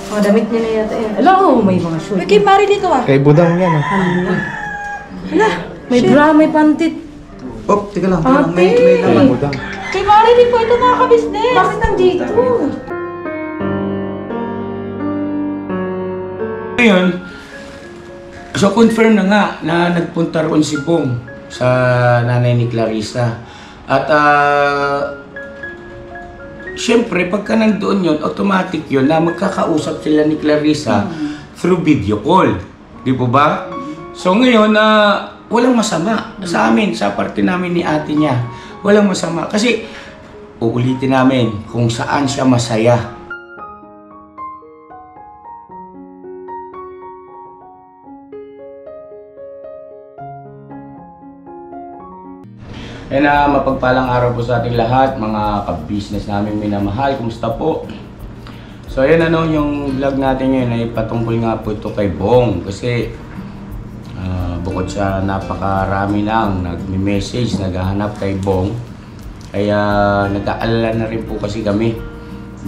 Mga damit niya na yata yan. Ala, may mga shoes. May kay Mari dito ah. Kay Budang yan. Hala, May bra, may pantit. Oh, teka lang. Ate! May laman. Budang. kay Mari din po ito mga kabisnes. Bakit nandito? Ngayon, so confirm na nga na nagpunta roon si Bong sa nanay ni Clarissa. At syempre, pagka nandoon yun, automatic yun na magkakausap sila ni Clarissa through video call. Di po ba? So ngayon, walang masama sa amin, sa parte namin ni ate niya. Walang masama. Kasi, uulitin namin kung saan siya masaya. Yan na, mapagpalang araw po sa ating lahat, mga ka-business namin minamahal. Kumusta po? So ayan ano, yung vlog natin ngayon ay patungkol nga po ito kay Bong. Kasi bukod sa napakarami nang nagme-message, naghahanap kay Bong, kaya nag-aalala na rin po kasi kami.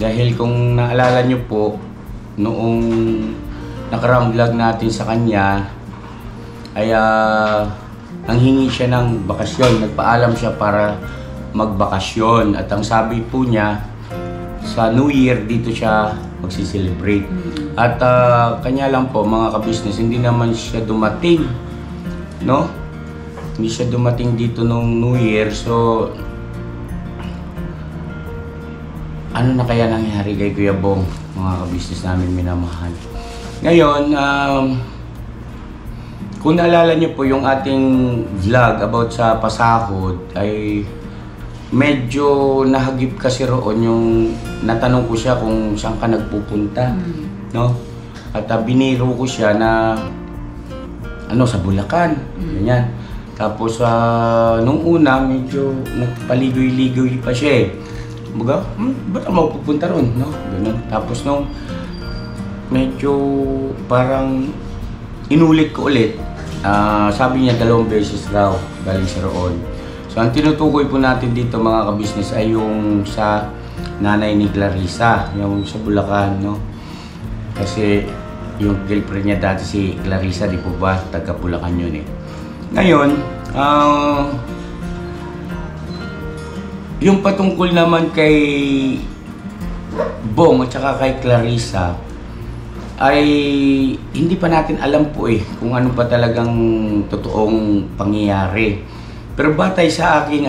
Dahil kung naalala nyo po, noong nakaraang vlog natin sa kanya, ay nanghingi siya ng bakasyon, nagpaalam siya para magbakasyon. At ang sabi po niya, sa New Year dito siya magsiselebrate. At kanya lang po mga ka-business, hindi naman siya dumating, no? Hindi siya dumating dito nung New Year. So, ano na kaya nangyari kay Kuya Bong, mga ka-business namin minamahal? Ngayon, kung naalala niyo po yung ating vlog about sa pasahod, ay medyo nahagip kasi roon yung natanong ko siya kung saan ka nagpupunta, no? At biniro ko siya na ano, sa Bulacan, ganyan. Tapos nung una medyo nagpaligoy-ligoy pa siya eh. Baga, ba't ako pupunta roon, no? Ganun. Tapos nung medyo parang inulit ko ulit, sabi niya 2 beses raw galing sa roon. So ang tinutukoy po natin dito mga ka-business ay yung sa nanay ni Clarissa, yung sa Bulacan, no? Kasi yung girlfriend niya dati si Clarissa, di po ba? Taga Bulacan yun eh. Ngayon, yung patungkol naman kay Bong at saka kay Clarissa, ay hindi pa natin alam po eh kung ano pa talagang totoong pangyayari. Pero batay sa aking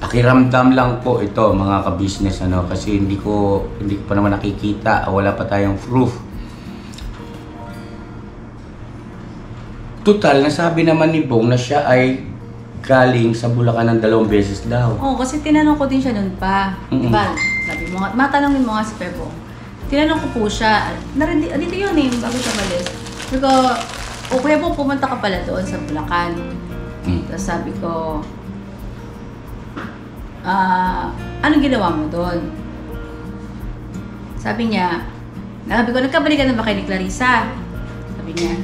pakiramdam lang po ito mga ka-business, ano, kasi hindi ko pa naman nakikita, wala pa tayong proof. Total, nasabi naman ni Bong na siya ay galing sa Bulacan ng 2 beses daw. Oo, kasi tinanong ko din siya noon pa. Diba? Sabi mo nga, matanongin mo nga si Pepo. Tinanong ko po siya, dito yun eh, bago siya balis. Sabi ko, o Kuya po, pumunta ka pala doon sa Bulacan. Tapos sabi ko, anong ginawa mo doon? Sabi niya, sabi ko, nagkabalikan na ba kayo ni Clarissa? Sabi niya,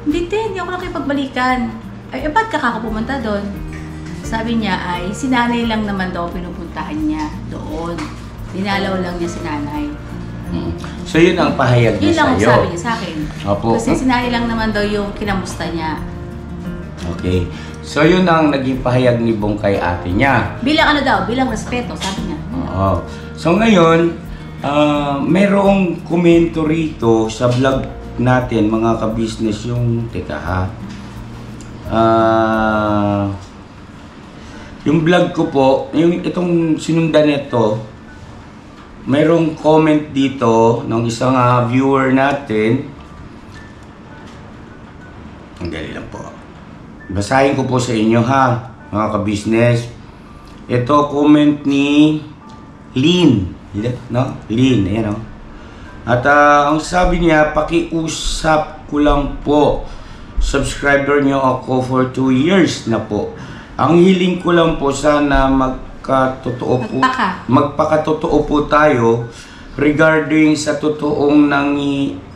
hindi ako nakipagbalikan. Ay, ba't ka pumunta doon? Sabi niya ay, si nanay lang naman daw pinupuntahan niya doon. Dinalaw lang niya si nanay. So yun ang pahayag niya sa'yo? Yun lang ang sabi niya sa akin. Opo. Kasi si nanay lang naman daw yung kinamusta niya. Okay. So yun ang naging pahayag ni Bong kay ate niya. Bilang ano daw, bilang respeto, sabi niya. Oo. So ngayon, mayroong komento rito sa vlog natin mga ka-business yung, teka ha. Yung vlog ko po, yung itong sinundan nito, mayroong comment dito ng isang viewer natin. Ang galing lang po. Basahin ko po sa inyo ha, mga ka-business. Ito comment ni Lynn, no? Lynn, ayan o. At ang sabi niya, pakiusap ko lang po. Subscriber niyo ako for 2 years na po. Ang hiling ko lang po sana magpakatotoo po tayo regarding sa totoong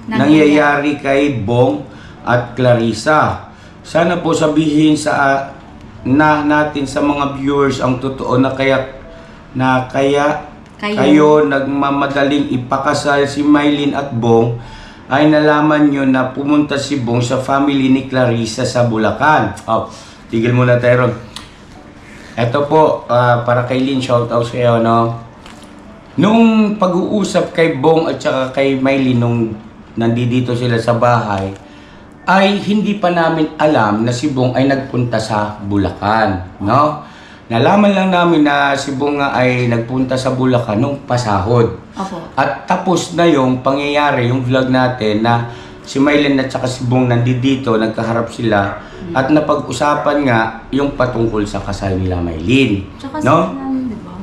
nangyayari kay Bong at Clarissa. Sana po sabihin natin sa mga viewers ang totoo na kaya kayo nagmamadaling ipakasal si Mylene at Bong, ay nalaman nyo na pumunta si Bong sa family ni Clarissa sa Bulacan. Oh, tigil muna tayo ron. Ito po, para kay Lynn, shoutout sa iyo, no? Nung pag-uusap kay Bong at saka kay Mylene nung nandito sila sa bahay, ay hindi pa namin alam na si Bong ay nagpunta sa Bulacan, no? Nalaman lang namin na si Bong nga ay nagpunta sa Bulacan nung pasahod. Opo. At tapos na yung pangyayari, yung vlog natin na si Mylene at saka si Bong nandito, nagkaharap sila at napag-usapan nga yung patungkol sa kasal nila Mylene. Tsaka no? di ba?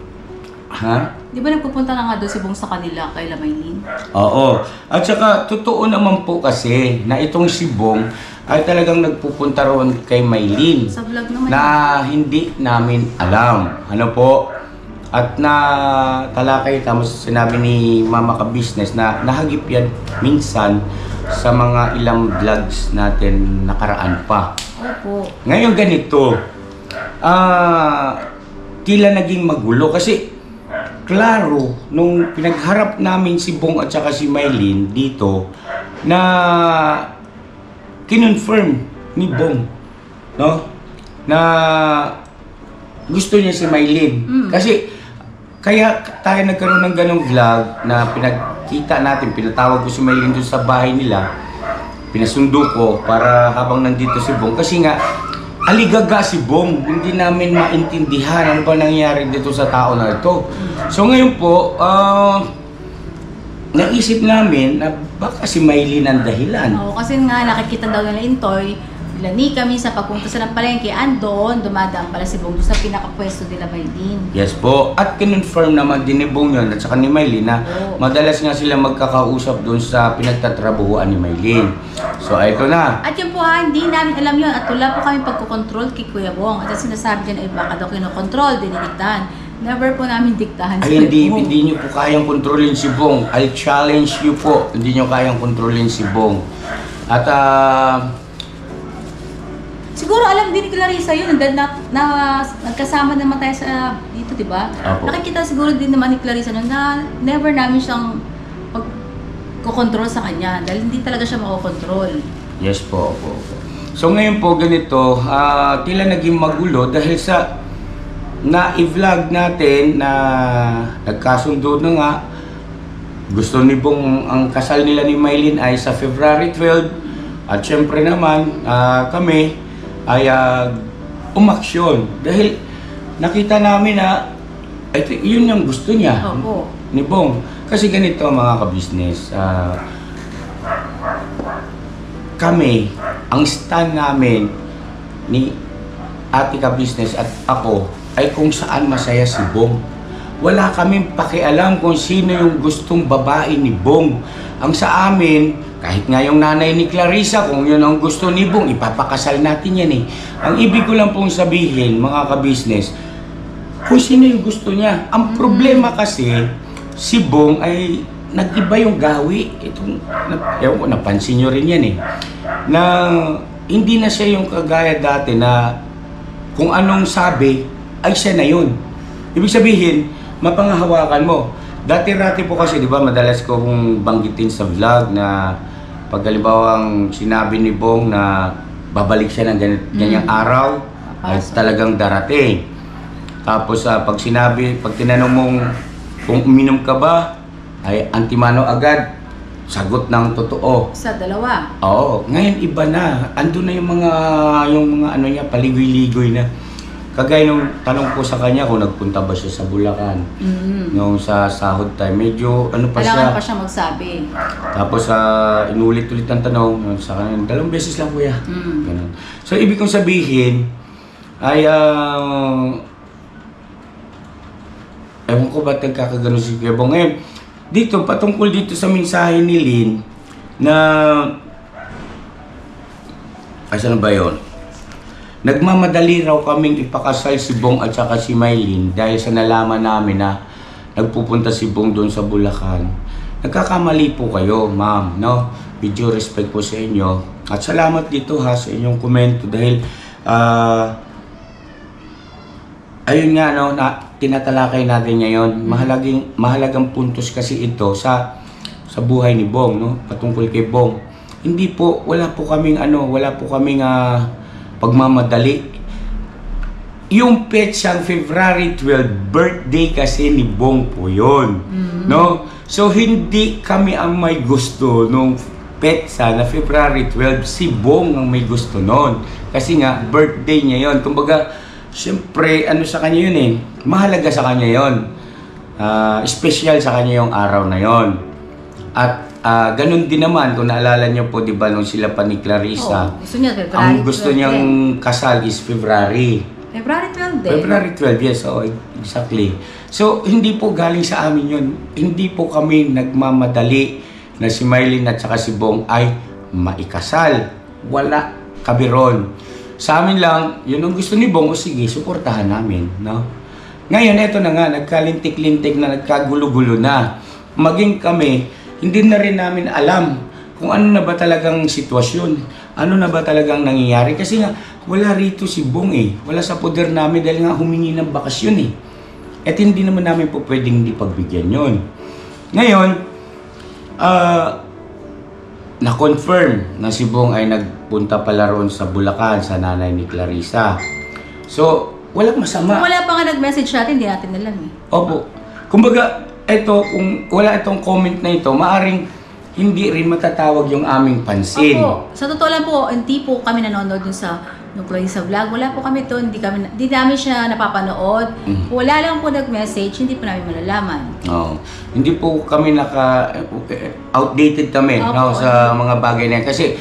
Ha? Di ba nagpupunta na nga doon si Bong sa kanila kay Mylene? Oo. At saka totoo naman po kasi na itong si Bong ay talagang nagpupunta roon kay Mylene Sa vlog naman. na hindi namin alam. Ano po? At na talakay tama sinabi ni Mama Ka Business na nahagip yan minsan sa mga ilang vlogs natin nakaraan pa. Opo. Ngayon ganito, tila naging magulo kasi klaro nung pinagharap namin si Bong at saka si Mylene dito na kinonfirm ni Bong, no? Na gusto niya si Mylene. Kasi kaya tayo nagkaroon ng ganong vlog na pinagkita natin, pinatawag ko si Mylene doon sa bahay nila, pinasundo ko para habang nandito si Bong. Kasi nga, aligaga si Bong, hindi namin maintindihan ano ba nangyayari dito sa tao na ito. So ngayon po, naisip namin na baka si Mylene ang dahilan. Oo, kasi nga nakikita daw nila Intoy, nila ni kami sa pagpunta sa ng palengke, andon, dumadaan pala si Bong doon sa pinakapwesto nila Mylene. Yes po, at kinonfirm naman din ni Bong yun at saka ni Mylene na madalas nga sila magkakausap doon sa pinagtatrabuhuan ni Mylene. So ito na. At yun po hindi namin alam yun at wala po kami pagkukontrol kay Kuya Bong. At sinasabi dyan ay baka daw kinokontrol, dinidiktahan. Never po namin diktahan Ay, hindi nyo po kayang kontrolin si Bong. I'll challenge you po. Hindi nyo kayang kontrolin si Bong. At, siguro alam din ni Clarissa yun, nagkasama naman tayo sa dito, di ba? Apo. Nakikita siguro din naman ni Clarissa nun na never namin siyang pagkukontrol sa kanya dahil hindi talaga siya makokontrol. yes po, po. So ngayon po ganito, tila naging magulo dahil sa na-i-vlog natin na nagkasundo na nga. Gusto ni Bong ang kasal nila ni Mylene ay sa February 12 at syempre naman kami ay umaksyon dahil nakita namin na yun yung gusto niya. Opo. Ni Bong. Kasi ganito mga ka-business, kami, ang stand namin ni Ate Ka-Business at ako ay kung saan masaya si Bong. Wala kaming pakialam kung sino yung gustong babae ni Bong. Ang sa amin, kahit nga yung nanay ni Clarissa, kung yun ang gusto ni Bong, ipapakasal natin yan eh. Ang ibig ko lang pong sabihin, mga ka-business, kung sino yung gusto niya. Ang problema kasi, si Bong ay nag-iba yung gawi. Itong, ewan ko, napansin nyo rin yan eh. Na hindi na siya yung kagaya dati na kung anong sabi, ay siya na yun. Ibig sabihin, mapangahawakan mo. Dati-rati po kasi, di ba, madalas ko kong banggitin sa vlog na pag halimbawang sinabi ni Bong na babalik siya ng ganyang araw, ay talagang darating. Tapos pag tinanong mong kung uminom ka ba, ay antimano agad, sagot ng totoo. Sa dalawa. Oo, ngayon iba na. Ando na yung mga ano niya, paligoy-ligoy na. Kagaya nung tanong ko sa kanya kung nagpunta ba siya sa Bulacan. Nung sa sahod time, medyo ano pa Kailangan siya. pa siya magsabi. Tapos inulit-ulit ang tanong sa kanya, 2 beses lang kuya. Ganun. So ibig kong sabihin ay ewan ko ba't nagkakagano si Kuya Bong. Ngayon, dito, patungkol dito sa mensahe ni Lynn na saan ba yun? Nagmamadali raw kaming ipakasal si Bong at saka si Mylene dahil sa nalaman namin na nagpupunta si Bong doon sa Bulacan. Nagkakamali po kayo, ma'am, no? With due respect po sa inyo. At salamat dito ha sa inyong komento dahil ayun nga, no, na tinatalakay natin ngayon. Mahalagang puntos kasi ito sa buhay ni Bong, no? Patungkol kay Bong. Hindi po, wala po kaming pagmamadali. Yung petsang February 12, birthday kasi ni Bong po yun. No? So, hindi kami ang may gusto nung petsa na February 12, si Bong ang may gusto nun. Kasi nga, birthday niya yun. Kumbaga, siyempre, ano sa kanya yun eh, mahalaga sa kanya yun. Special sa kanya yung araw na yun. At ganun din naman, kung naalala niyo po, di ba, nung sila pa ni Clarissa, gusto niya February ang gusto 12 niyang kasal is February. February 12 din. February 12, yes, exactly. So, hindi po galing sa amin yun. Hindi po kami nagmamadali na si Mylene at saka si Bong ay maikasal. Wala kabiron. Sa amin lang, yun ang gusto ni Bong, o sige, suportahan namin, no? Ngayon, eto na nga, nagkalintik-lintik na, nagkagulo-gulo na. Maging kami, hindi na rin namin alam kung ano na ba talagang sitwasyon, ano na ba talagang nangyayari. Kasi nga, wala rito si Bong eh. Wala sa poder namin dahil nga humingi ng bakasyon eh. At hindi naman namin po pwedeng hindi pagbigyan yun. Ngayon, na-confirm na si Bong ay nagpunta pala roon sa Bulacan, sa nanay ni Clarissa. So, walang masama. Kung wala pa nga nag-message sa atin, hindi natin alam eh. Opo. Kumbaga, kung wala itong comment na ito, maaring hindi rin matatawag yung aming pansin. Opo. Sa totoo lang po, hindi po kami nanonood dun sa Clarissa vlog. Wala po kami doon. Hindi namin siya napapanood. Wala lang po nag-message, hindi po namin malalaman. Hindi po kami outdated kami sa mga bagay na yan. Kasi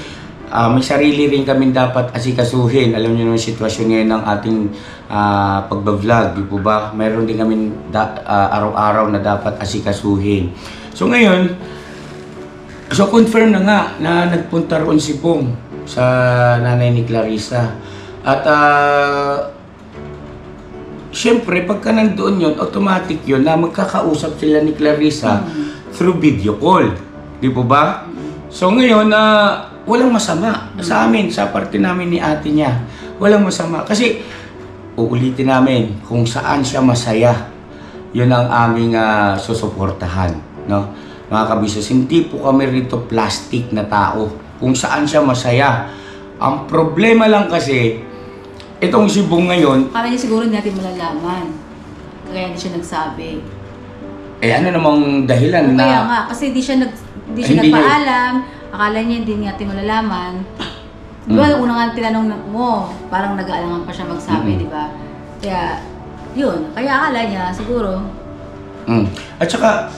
may sarili rin kami dapat asikasuhin. Alam niyo yung sitwasyon ngayon ng ating pagbablog, di po ba? Mayroon din kami araw-araw na dapat asikasuhin. So ngayon, confirm na nga na nagpunta roon si Bong sa nanay ni Clarissa. At syempre, pagka nandoon yun, automatic yun na magkakausap sila ni Clarissa through video call. Di po ba? So ngayon, walang masama sa amin, sa parte namin ni ate niya. Walang masama. Kasi, uulitin namin kung saan siya masaya. Yun ang aming susuportahan. No? Mga kabisnes, hindi po kami rito plastic na tao. Kung saan siya masaya. Ang problema lang kasi, itong si Bong ngayon, Kala niya siguro natin malalaman. Kaya hindi siya nagsabi. ano namang dahilan na... Kaya nga, kasi hindi siya nagpaalam. Akala niya hindi natin malalaman. Di ba, una nga tinanong mo, parang nag-aalangan pa siya magsabi, di ba? Kaya, yun. Kaya akala niya, siguro. At saka,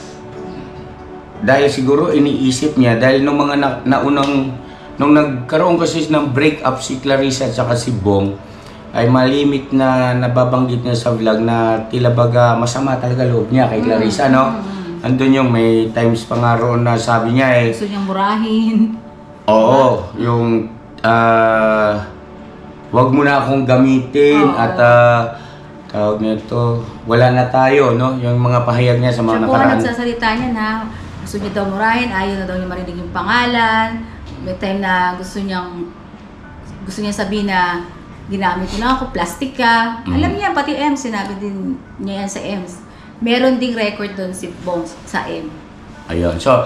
dahil siguro iniisip niya, dahil nung mga nung nagkaroon kasi ng break-up si Clarissa at saka si Bong, ay malimit na nababanggit niya sa vlog na tila baga masama talaga loob niya kay Clarissa, no? Andun yung may times pa nga roon na sabi niya eh... Gusto niyang murahin. Oo, yung... wag mo na akong gamitin at... tawag nito, wala na tayo, no? Yung mga pahayag niya sa mga nakaraan. Siya po nagsasalita niya na gusto niya daw murahin, ayaw na daw niya marinig yung pangalan. May time na gusto niya sabihin na ginamit ko na ako, plastic ka. Alam niya, pati EMS, sinabi din niya yan sa EMS. Meron ding record doon si Bong sa M. Ayun. So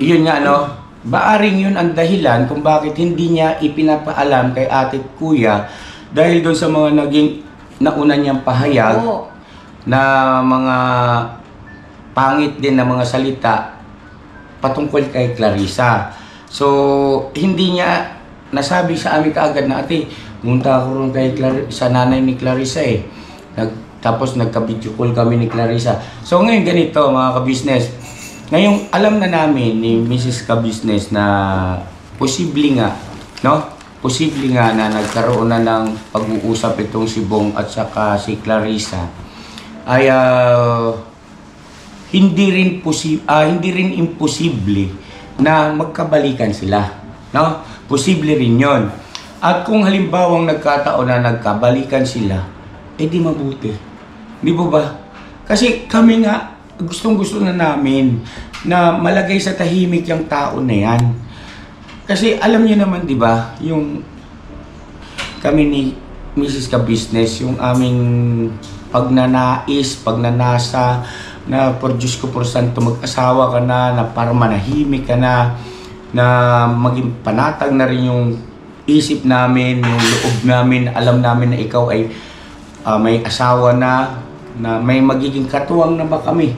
yun nga, no? Baaring yun ang dahilan kung bakit hindi niya ipinapaalam kay ate at kuya dahil doon sa mga naging nauna niyang pahayag na mga pangit din na mga salita patungkol kay Clarissa. So, hindi niya nasabi sa amin kaagad na, ate, munta ako rin kay sa nanay ni Clarissa eh. Tapos nagka-video call kami ni Clarissa. So ngayon ganito mga ka-business. Ngayon alam na namin ni Mrs. Ka-business na posible nga, no? Posible nga na nagkaroon na ng pag-uusap itong si Bong at saka si Clarissa. Ay hindi rin imposible na magkabalikan sila, no? Posible rin 'yon. At kung halimbawang nagkataon na nagkabalikan sila, di mabuti. Di po ba? Kasi kami nga, gustong-gusto na namin na malagay sa tahimik yung tao na yan. Kasi alam niyo naman, di ba, yung kami ni Mrs. Ka-business, yung aming pagnanais, pagnanasa, na por Diyos ko por santo, mag-asawa ka na para manahimik ka na maging panatag na rin yung isip namin, yung loob namin, alam namin na ikaw ay may asawa na may magiging katuwang na ba kami.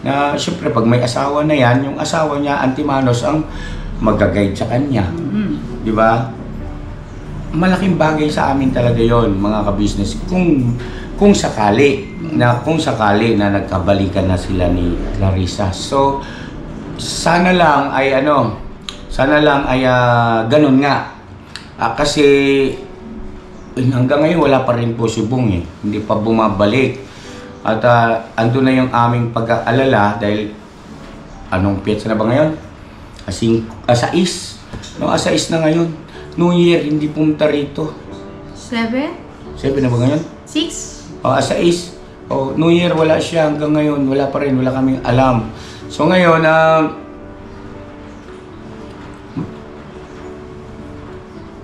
Na siyempre pag may asawa na yan, yung asawa niya, antimanos, ang mag-guide sa kanya. Di ba? Malaking bagay sa amin talaga yon, mga ka-business. Kung sakali na nagkabalikan na sila ni Clarissa. So, sana lang ay ganun nga. Kasi hanggang ngayon wala pa rin po si Bong eh. Hindi pa bumabalik. At ando na yung aming pag-aalala dahil anong petsa na ba ngayon? 6. No, 6 na ngayon. New Year, hindi pumunta rito. 7? 7 na ba ngayon? 6? 6. New Year, wala siya hanggang ngayon. Wala pa rin, wala kaming alam. So ngayon,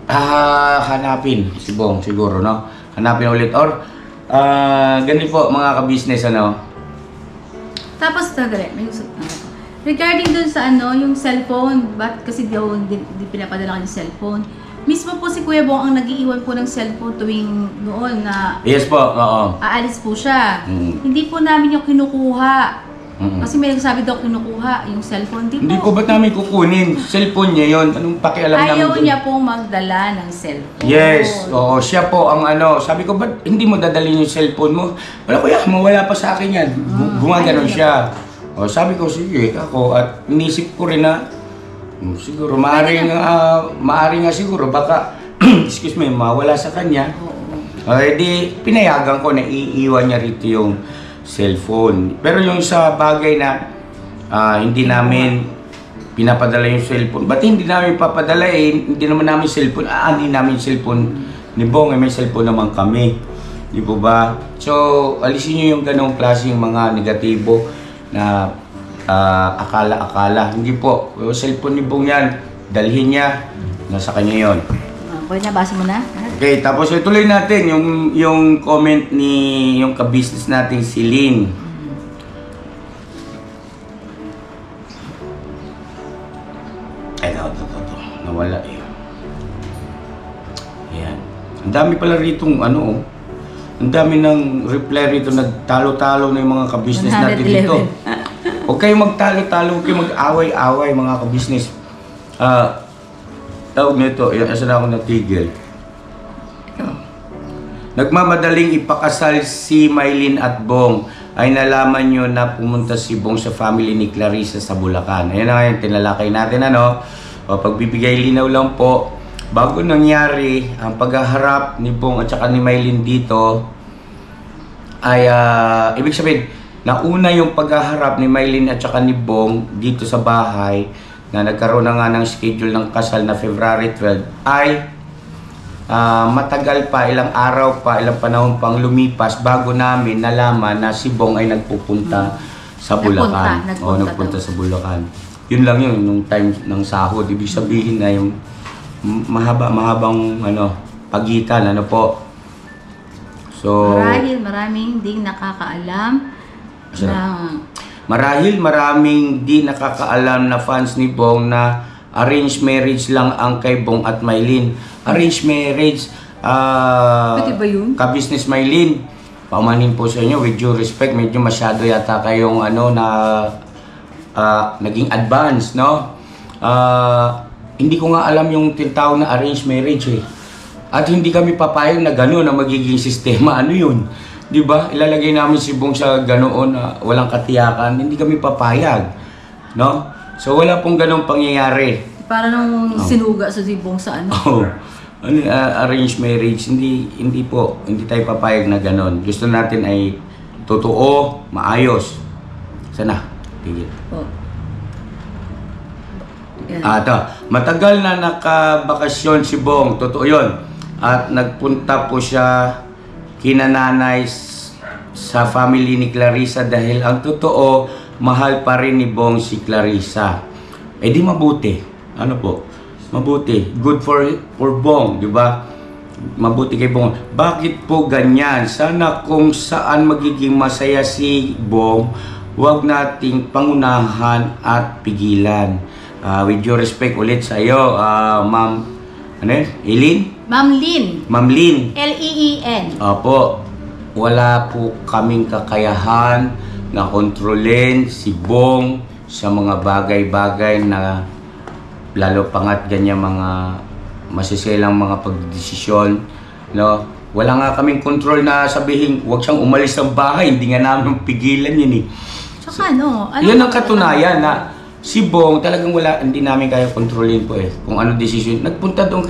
hanapin si Bong siguro, no? Hanapin ulit or ganun po mga ka-business, ano? Tapos, may regarding dun sa yung cellphone, ba't kasi di pinapadala ka yung cellphone? Mismo po si Kuya Bong ang nag-iiwan po ng cellphone tuwing noon na Yes po, oo. aalis po siya. Hindi po namin yung kinukuha. Kasi may nagsabi daw kinukuha yung cellphone. Hindi po, ba't namin kukunin? Cellphone niya yon. Anong pakialam namin? Ayaw niya pong magdala ng cellphone. Yes, oo. Siya po ang sabi ko, ba't hindi mo dadalhin yung cellphone mo? Wala kuya, mawala pa sa akin yan. Gumaganon siya. Sabi ko, sige, ako. At inisip ko rin na, siguro, maaari nga siguro, baka, excuse me, mawala sa kanya. Di, pinayagan ko na iiwan niya rito yung cellphone. Pero yung sa bagay na hindi namin pinapadala yung cellphone. Ba't hindi namin papadala eh? Hindi naman namin cellphone. Hindi namin cellphone ni Bong. May cellphone naman kami. Di po ba? So, alisin nyo yung ganong klaseng mga negatibo na akala-akala. Hindi po. Yung cellphone ni Bong yan, dalhin niya. Nasa kanya yun. Pwede na, basa mo na? Okay, tapos ituloy natin yung comment ni yung ka-business natin si Lynn. Ay, ito. Nawala eh. Ayan. Ang dami pala ritong ang dami ng reply rito, nagtalo-talo na yung mga ka-business natin dito. Huwag kayong magtalo-talo, huwag kayong mag-away-away mga ka-business. Tawag nito, asa na ako natigil. Nagmamadaling ipakasal si Mylene at Bong ay nalaman nyo na pumunta si Bong sa family ni Clarissa sa Bulacan. Ayan na yung tinalakay natin, pagbibigay linaw lang po, bago nangyari ang paghaharap ni Bong at saka ni Mylene dito, ay ibig sabihin, nauna yung paghaharap ni Mylene at saka ni Bong dito sa bahay, na nagkaroon na nga ng schedule ng kasal na February 12, ay matagal pa, ilang araw pa, ilang panahon pang lumipas bago namin nalaman na si Bong ay nagpupunta sa Bulacan. Nagpunta sa Bulacan. Yun lang yun, nung time ng sahod. Ibig sabihin na yung mahabang pagitan, po. So, maraming ding nakakaalam marahil maraming di nakakaalam na fans ni Bong na arranged marriage lang ang kay Bong at Mylene. Arranged marriage, pwede ba yun? Ka-business Mylene, paumanin po sa inyo, with due respect, medyo masyado yata kayong naging advance, no? Hindi ko nga alam yung tinatawag na arranged marriage eh. At hindi kami papayag na gano'n na magiging sistema. Ano yun? Di ba? Ilalagay namin si Bong sa ganoon na walang katiyakan. Hindi kami papayag. No? So wala pong ganong pangyayari. Para nung sinuga sa si Bong sa arranged marriage. Hindi po. Hindi tayo papayag na ganon. Gusto natin ay totoo, maayos. Sana? Tigil. Matagal na nakabakasyon si Bong. Totoo yun. At nagpunta po siya kinananay sa family ni Clarissa dahil ang totoo, mahal pa rin ni Bong si Clarissa. Di mabuti. Mabuti. Good for Bong, di ba? mabuti kay Bong. Bakit po ganyan? Sana kung saan magiging masaya si Bong, huwag nating pangunahan at pigilan. With due respect ulit sa iyo, Ma'am, ano yun? Eileen? Ma'am Lynn. Ma'am Lynn. L-E-E-N. Opo, wala po kaming kakayahan na kontrolin si Bong sa mga bagay-bagay na lalo pangat ganyan mga masiselang mga pagdesisyon, no? Wala nga kaming control na sabihin huwag siyang umalis ng bahay, hindi nga namin pigilan yun eh. Tsaka ano Yun ang katunayan na si Bong talagang wala, hindi namin kaya kontrolin po eh. Kung ano desisyon. Nagpunta doon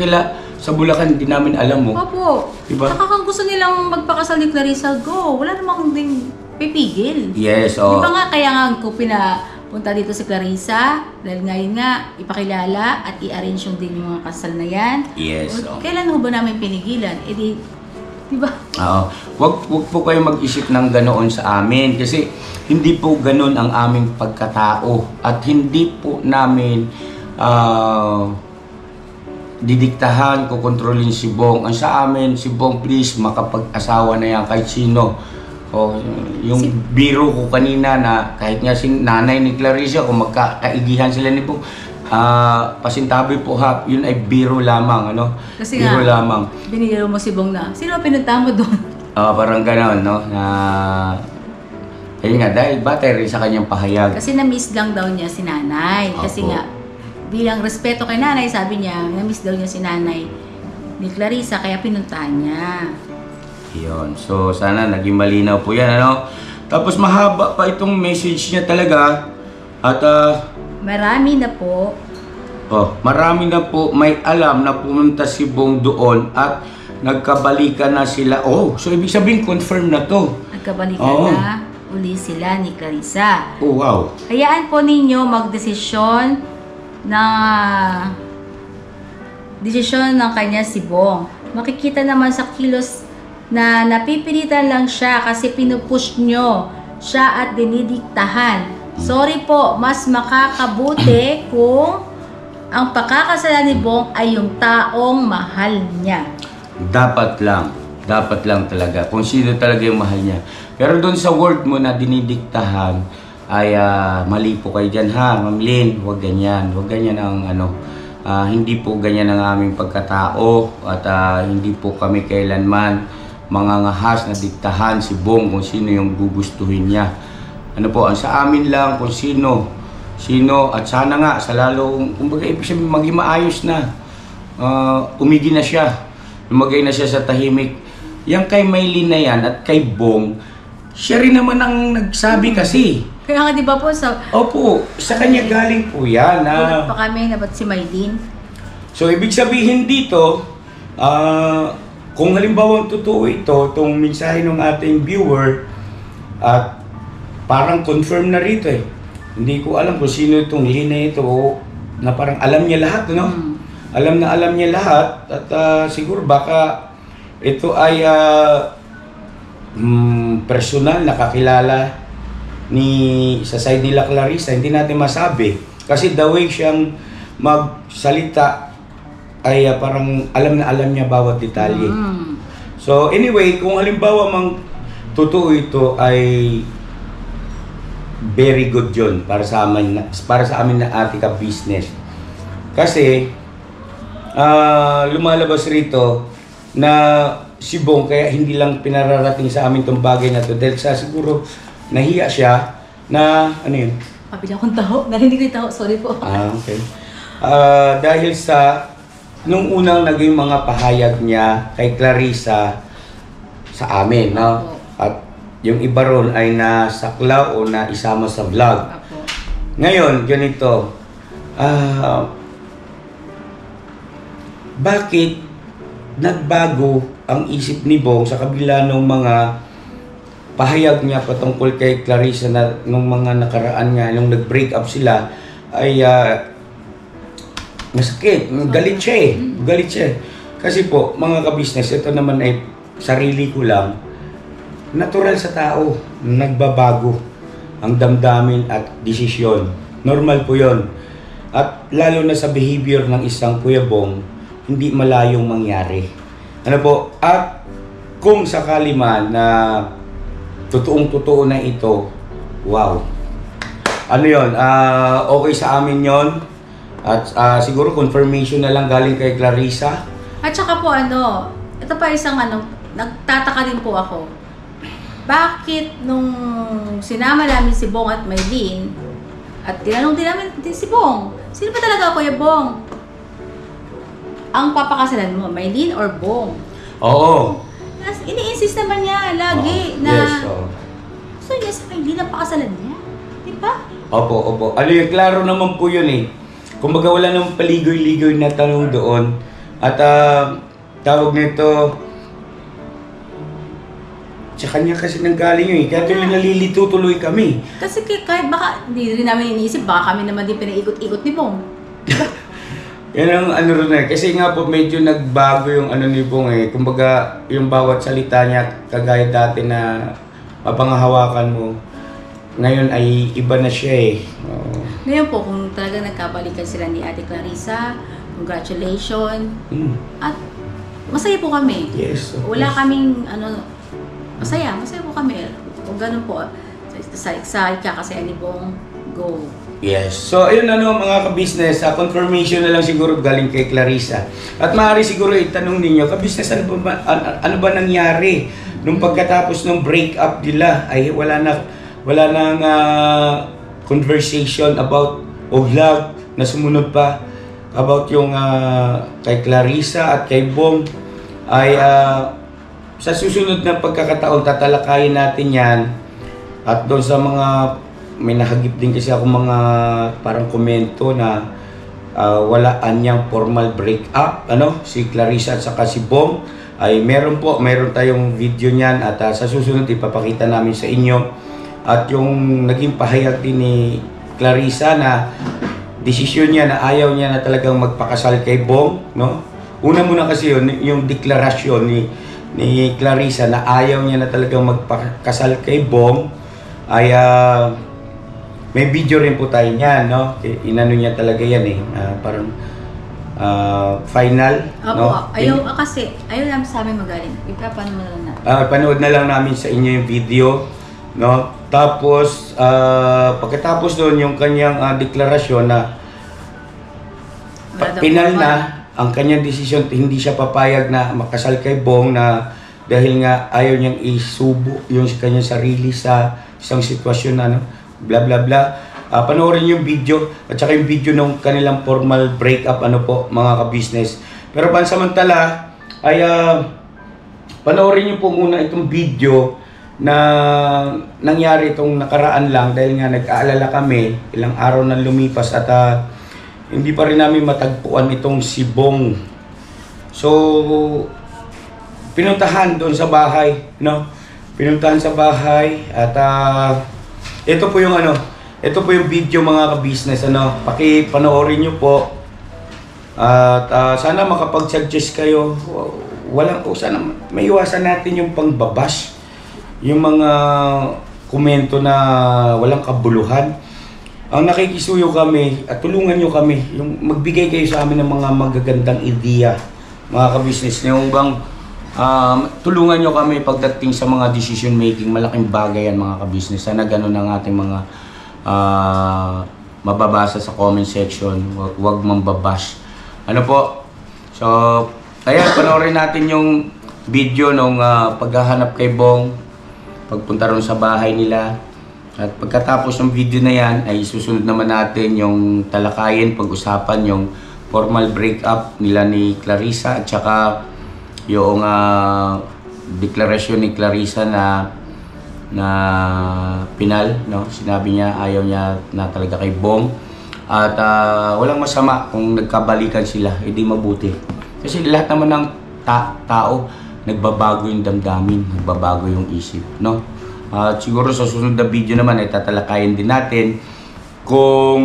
sa Bulacan, hindi namin alam mo. Opo. Diba? Tsaka kung gusto nilang magpakasal ni Clarissa, go. Wala namang ding pipigil. Yes, Di oh. ba nga kaya nga ko pinapunta dito si Clarissa dahil ngayon nga ipakilala at i-arrange yung din yung mga kasal na yan. Yes, oh. Kailan ho ba namin pinigilan? Eh di ba? Oo. Wag po kayo mag-isip ng ganoon sa amin kasi hindi po ganoon ang aming pagkatao at hindi po namin didiktahan, kukontrolin si Bong. Ang sa amin, si Bong please makapag-asawa na yan kahit sino. O, yung biro ko kanina na kahit nga si nanay ni Clarissa kung magkakaigihan sila ni Bong, pasintabi po ha, yun ay biro lamang, ano? Kasi biro nga, lamang. binigyan mo si Bong na, sino pinunta mo doon? Parang gano'n, no? Na, ayun nga, dahil battery sa kanyang pahayag. Kasi na-miss lang daw niya si nanay. Kasi Opo. nga, bilang respeto kay nanay, sabi niya, na-miss daw niya si nanay ni Clarissa, kaya pinuntahan niya. Yun. So, sana naging malinaw po yan, ano? Tapos mahaba pa itong message niya talaga. At, Marami na po. marami na po may alam na pumunta si Bong doon at nagkabalikan na sila. Oh, so ibig sabihin confirm na to. Nagkabalikan Oo. na uli sila ni Clarissa. Oh, wow. Hayaan po ninyo magdesisyon na desisyon ng kanya si Bong. Makikita naman sa kilos na napipilitan lang siya kasi pinupush nyo siya at dinidiktahan. Sorry po, mas makakabuti kung ang pakakasalan ni Bong ay yung taong mahal niya. Dapat lang talaga. Kung sino talaga yung mahal niya. Pero doon sa word mo na dinidiktahan, ay mali po kayo dyan ha, Ma'am Lynn. Huwag ganyan. Huwag ganyan ang ano. Hindi po ganyan ang aming pagkatao at hindi po kami kailanman mangangahas na diktahan si Bong kung sino yung gugustuhin niya. Ano po, ang sa amin lang kung sino at sana nga sa lalong, kumbaga ibig sabihin maging maayos na. Umigi na siya. Lumagay na siya sa tahimik. Yang kay Maylin na yan at kay Bong, siya rin naman ang nagsabi kasi. Kaya nga di ba po sa... Opo, sa kanya galing po yan. Ulat pa kami na ba't si Maylin? So, ibig sabihin dito, kung halimbawa totoo ito, itong mensahe ng ating viewer, at parang confirm na rito eh. Hindi ko alam kung sino itong Lina ito, na parang alam niya lahat, no? Alam niya lahat, at siguro baka ito ay personal na kakilala sa side nila Clarissa, hindi natin masabi. Kasi the way siyang magsalita ay parang alam na alam niya bawat detalye. So anyway, kung halimbawa mang totoo ito ay very good yun para sa amin na Atika business. Kasi lumalabas rito na si Bong kaya hindi lang pinararating sa amin tong bagay na to dahil sa siguro nahiya siya na ano yun? Pabila akong taho. Narinig ko yung taho. Sorry po. Okay. Dahil sa nung unang naging mga pahayag niya kay Clarissa sa amin, no? At yung iba ron ay nasaklaw o na isama sa vlog. Apo. Ngayon, ganito. Bakit nagbago ang isip ni Bong sa kabila ng mga pahayag niya patungkol kay Clarissa na nung mga nakaraan nga, nung nag-break up sila, ay masakit. Galit siya eh. Galit siya. Kasi po, mga kabisnes, ito naman ay sarili ko lang. Natural sa tao, nagbabago ang damdamin at desisyon. Normal po yon. At lalo na sa behavior ng isang Kuya Bong, hindi malayong mangyari. Ano po, at kung sakali man na totoong-totoo na ito, wow. Ano yon? Okay sa amin yon. At siguro confirmation na lang galing kay Clarissa. At saka po ito pa isang nagtataka din po ako. Bakit nung sinama namin si Bong at Maylene, at tinanong din namin si Bong, sino ba talaga Kuya Bong? Ang papakasalan mo, Maylene or Bong? Oo. Ini-insist naman niya lagi na Yes, gusto niya sa Maylene ang pakasalan niya. Di ba? Opo. Ano yung klaro naman po yun eh. Kumbaga wala namang paligoy-ligoy na tanong doon. At tawag nito, sa kanya kasi nanggaling yun eh. Kaya tuloy nalilito tuloy kami. Kasi kahit baka, hindi rin namin iniisip, baka kami naman din pinaikot-ikot ni Bong. Yan ang ano rin eh. Kasi nga po medyo nagbago yung ano ni Bong eh. Kumbaga yung bawat salita niya kagaya dati na mapanghahawakan mo. Ngayon ay iba na siya eh. Ngayon po, kung talagang nagkabalikan sila ni Ate Clarissa, congratulations. At masaya po kami. Yes. Wala kaming masaya po kami. Kung ganun po, sa ikakasaya ni Bong, go. Yes. So, ayun mga ka-business, confirmation na lang siguro galing kay Clarissa. At maaari siguro itanong ninyo, ka-business, ano ba nangyari nung pagkatapos ng breakup nila? Ay wala nang conversation about o vlog na sumunod pa about yung kay Clarissa at kay Bong. Ay sa susunod na pagkakataon tatalakayin natin yan. At doon sa mga may nahagip din kasi ako mga parang komento na wala anyang formal breakup si Clarissa at saka si Bong. Ay meron tayong video niyan at sa susunod ipapakita namin sa inyo. At yung naging pahayag din ni Clarissa na desisyon niya na ayaw niya na talagang magpakasal kay Bong, no? Una muna kasi yung deklarasyon ni Clarissa na ayaw niya na talagang magpakasal kay Bong ay may video rin po tayo niyan, no? Inano niya talaga yan eh, parang final, no? Ayaw namin sa amin magaling. Ipapanood na lang natin. Panood na lang namin sa inyo yung video, no? Tapos pagkatapos doon yung kanyang deklarasyon na final na ang kanyang desisyon, hindi siya papayag na makasal kay Bong na dahil nga ayaw niyang isubo yung kanyang sarili sa isang sitwasyon na bla bla bla. Panoorin yung video at saka yung video ng kanilang formal breakup mga ka-business. Pero pansamantala ay panoorin niyo po muna itong video na nangyari itong nakaraan lang dahil nga nag-aalala kami, ilang araw na lumipas at hindi pa rin namin matagpuan itong si Bong. So pinuntahan doon sa bahay, no? Pinuntahan sa bahay at ito po yung video mga ka-business, Paki-panoorin niyo po. At sana makapag-suggest kayo. Sana maiwasan natin yung pangbabash. Yung mga komento na walang kabuluhan. Ang nakikisuyo kami at tulungan nyo kami. Yung magbigay kayo sa amin ng mga magagandang ideya, mga ka-business. Yung bang tulungan nyo kami pagdating sa mga decision making. Malaking bagay yan mga ka-business. Sana ganun ang ating mga mababasa sa comment section. Huwag mambabash. So, ayan, panoorin natin yung video nung paghahanap kay Bong, pagpunta ron sa bahay nila. At pagkatapos ng video na yan, ay susunod naman natin yung talakayin, pag-usapan yung formal breakup nila ni Clarissa at saka yung deklarasyon ni Clarissa na pinal, no? Sinabi niya ayaw niya na talaga kay Bong. At walang masama kung nagkabalikan sila, hindi mabuti. Kasi lahat naman ng tao, nagbabago yung damdamin, nagbabago yung isip, no? Siguro sa susunod na video naman ay tatalakayin din natin kung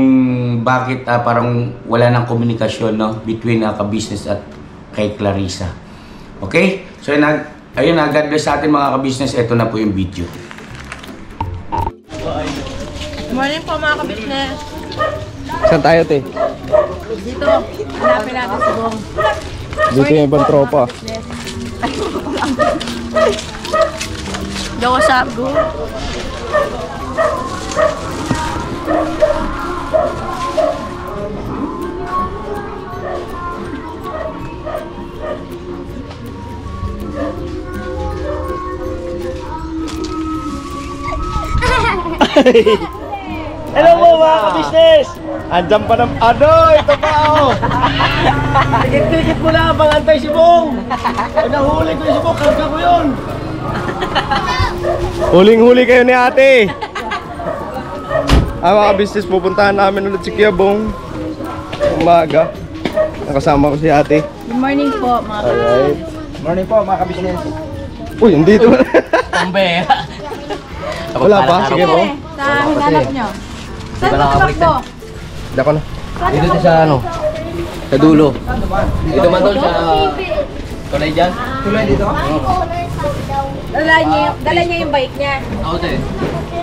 bakit parang wala ng komunikasyon, no, between ka-business at kay Clarissa. Okay? So ayun na, God bless sa atin mga ka-business. Ito na po yung video. Good morning po mga ka-business. Saan tayo, te? Dito, hanapin natin si Bong. Dito yung ibang tropa. Daw sabi. Hello po mga ka-business! Andyan pa ng... Ano? Ito pa oh! Tikit-tikit mo na abang antay si Bong! Pag nahuli ko yung si Bong, karga ko yun! Huling-huli kayo ni ate! Mga ka-business, pupuntahan namin ulit si Kuya Bong. Umaga. Nakasama ko si ate. Good morning po, mga Alright. Morning po mga kabisnes. Uy, hindi ito. Pambera. Wala pa? Sige po. Sa hinanap nyo. Saan ba tumakbo? Dako na. Dito sa ano? Sa dulo. Dito man doon sa... Tulay dyan? Tulay dito? Dala niya yung bike niya. Oo, te.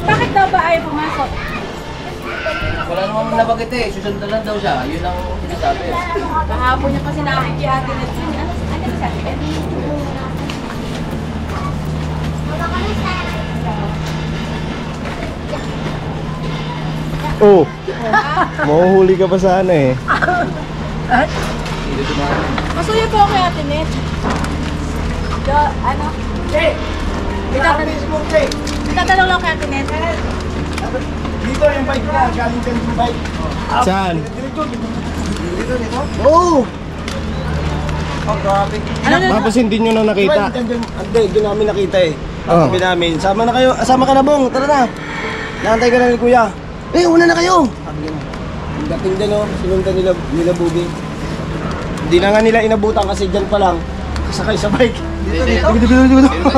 Bakit daw ba ayaw pumasok? Wala namang nabagit eh. Susunod lang daw siya. Yun ang sinasabi. Kahapon niya pa sinabi kay ate na ano sabi? Oh. Mahuhuli ka pa sana eh. Masuyo po ako kay ate Net. Ano? Itatanong lang kay ate Net. Dito yung bike na. Galing dyan yung bike. Saan? Oo! Oh, grabe. Tapos hindi nyo na nakita. Hindi, doon namin nakita eh. Oh. Sabi namin, sama na kayo, sama ka na Bong, tara na. Nakantay ka na ni Kuya. Eh, una na kayo. Sabi niya. Ang dating dyan oh, sinundan nila Bubi. Hindi na nga nila inabutan kasi dyan pa lang. Sakay sa bike.